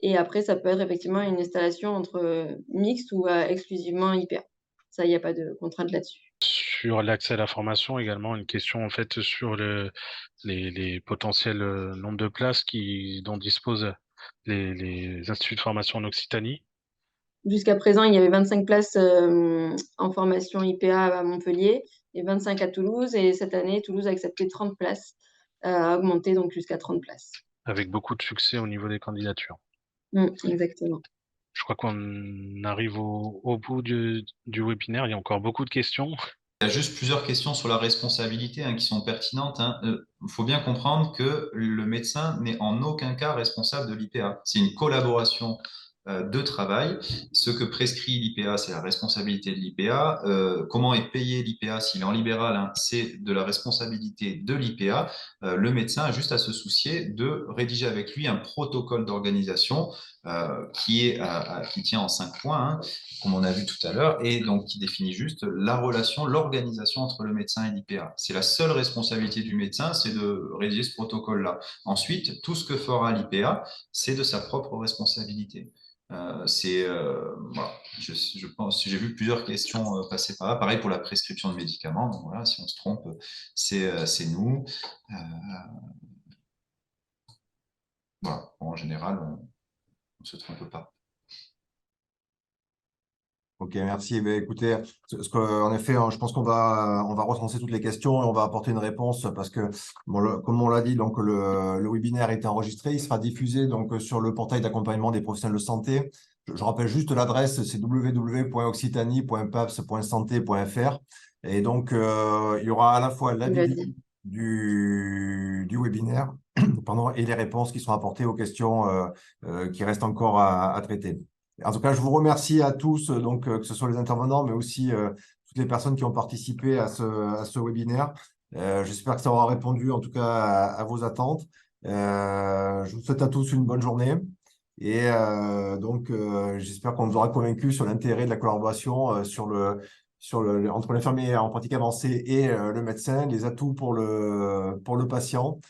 et après ça peut être effectivement une installation entre mixte ou exclusivement IPA. Ça, il n'y a pas de contrainte là-dessus. Sur l'accès à la formation également, une question en fait sur les potentiels nombres de places dont disposent les instituts de formation en Occitanie. Jusqu'à présent, il y avait 25 places en formation IPA à Montpellier et 25 à Toulouse. Et cette année, Toulouse a accepté 30 places, a augmenté donc jusqu'à 30 places. Avec beaucoup de succès au niveau des candidatures. Exactement. Je crois qu'on arrive au bout du webinaire. Il y a encore beaucoup de questions. Il y a juste plusieurs questions sur la responsabilité qui sont pertinentes. Il faut bien comprendre que le médecin n'est en aucun cas responsable de l'IPA. C'est une collaboration de travail. Ce que prescrit l'IPA, c'est la responsabilité de l'IPA. Comment est payé l'IPA s'il est en libéral, c'est de la responsabilité de l'IPA. Le médecin a juste à se soucier de rédiger avec lui un protocole d'organisation qui tient en 5 points, comme on a vu tout à l'heure, et donc qui définit juste la relation, l'organisation entre le médecin et l'IPA. C'est la seule responsabilité du médecin, c'est de rédiger ce protocole-là. Ensuite, tout ce que fera l'IPA, c'est de sa propre responsabilité. Voilà. Je pense, j'ai vu plusieurs questions passer par là. Pareil pour la prescription de médicaments. Donc voilà, si on se trompe, c'est nous. Voilà. Bon, en général, on ne se trompe pas. Ok, merci. Écoutez, en effet, je pense qu'on va recenser toutes les questions et on va apporter une réponse parce que, comme on l'a dit, donc le webinaire est enregistré, il sera diffusé donc sur le portail d'accompagnement des professionnels de santé. Je rappelle juste l'adresse, c'est www.occitanie.paps.santé.fr et donc il y aura à la fois la vidéo du webinaire et les réponses qui seront apportées aux questions qui restent encore à traiter. En tout cas, je vous remercie à tous, donc, que ce soit les intervenants, mais aussi toutes les personnes qui ont participé à ce webinaire. J'espère que ça aura répondu, en tout cas, à vos attentes. Je vous souhaite à tous une bonne journée. Et j'espère qu'on vous aura convaincu sur l'intérêt de la collaboration entre l'infirmier en pratique avancée et le médecin, les atouts pour le patient.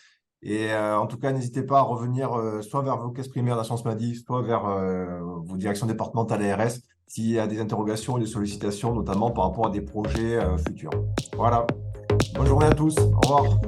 Et en tout cas, n'hésitez pas à revenir soit vers vos caisses primaires d'assurance maladie, soit vers vos directions départementales ARS s'il y a des interrogations et des sollicitations, notamment par rapport à des projets futurs. Voilà. Bonne journée à tous. Au revoir.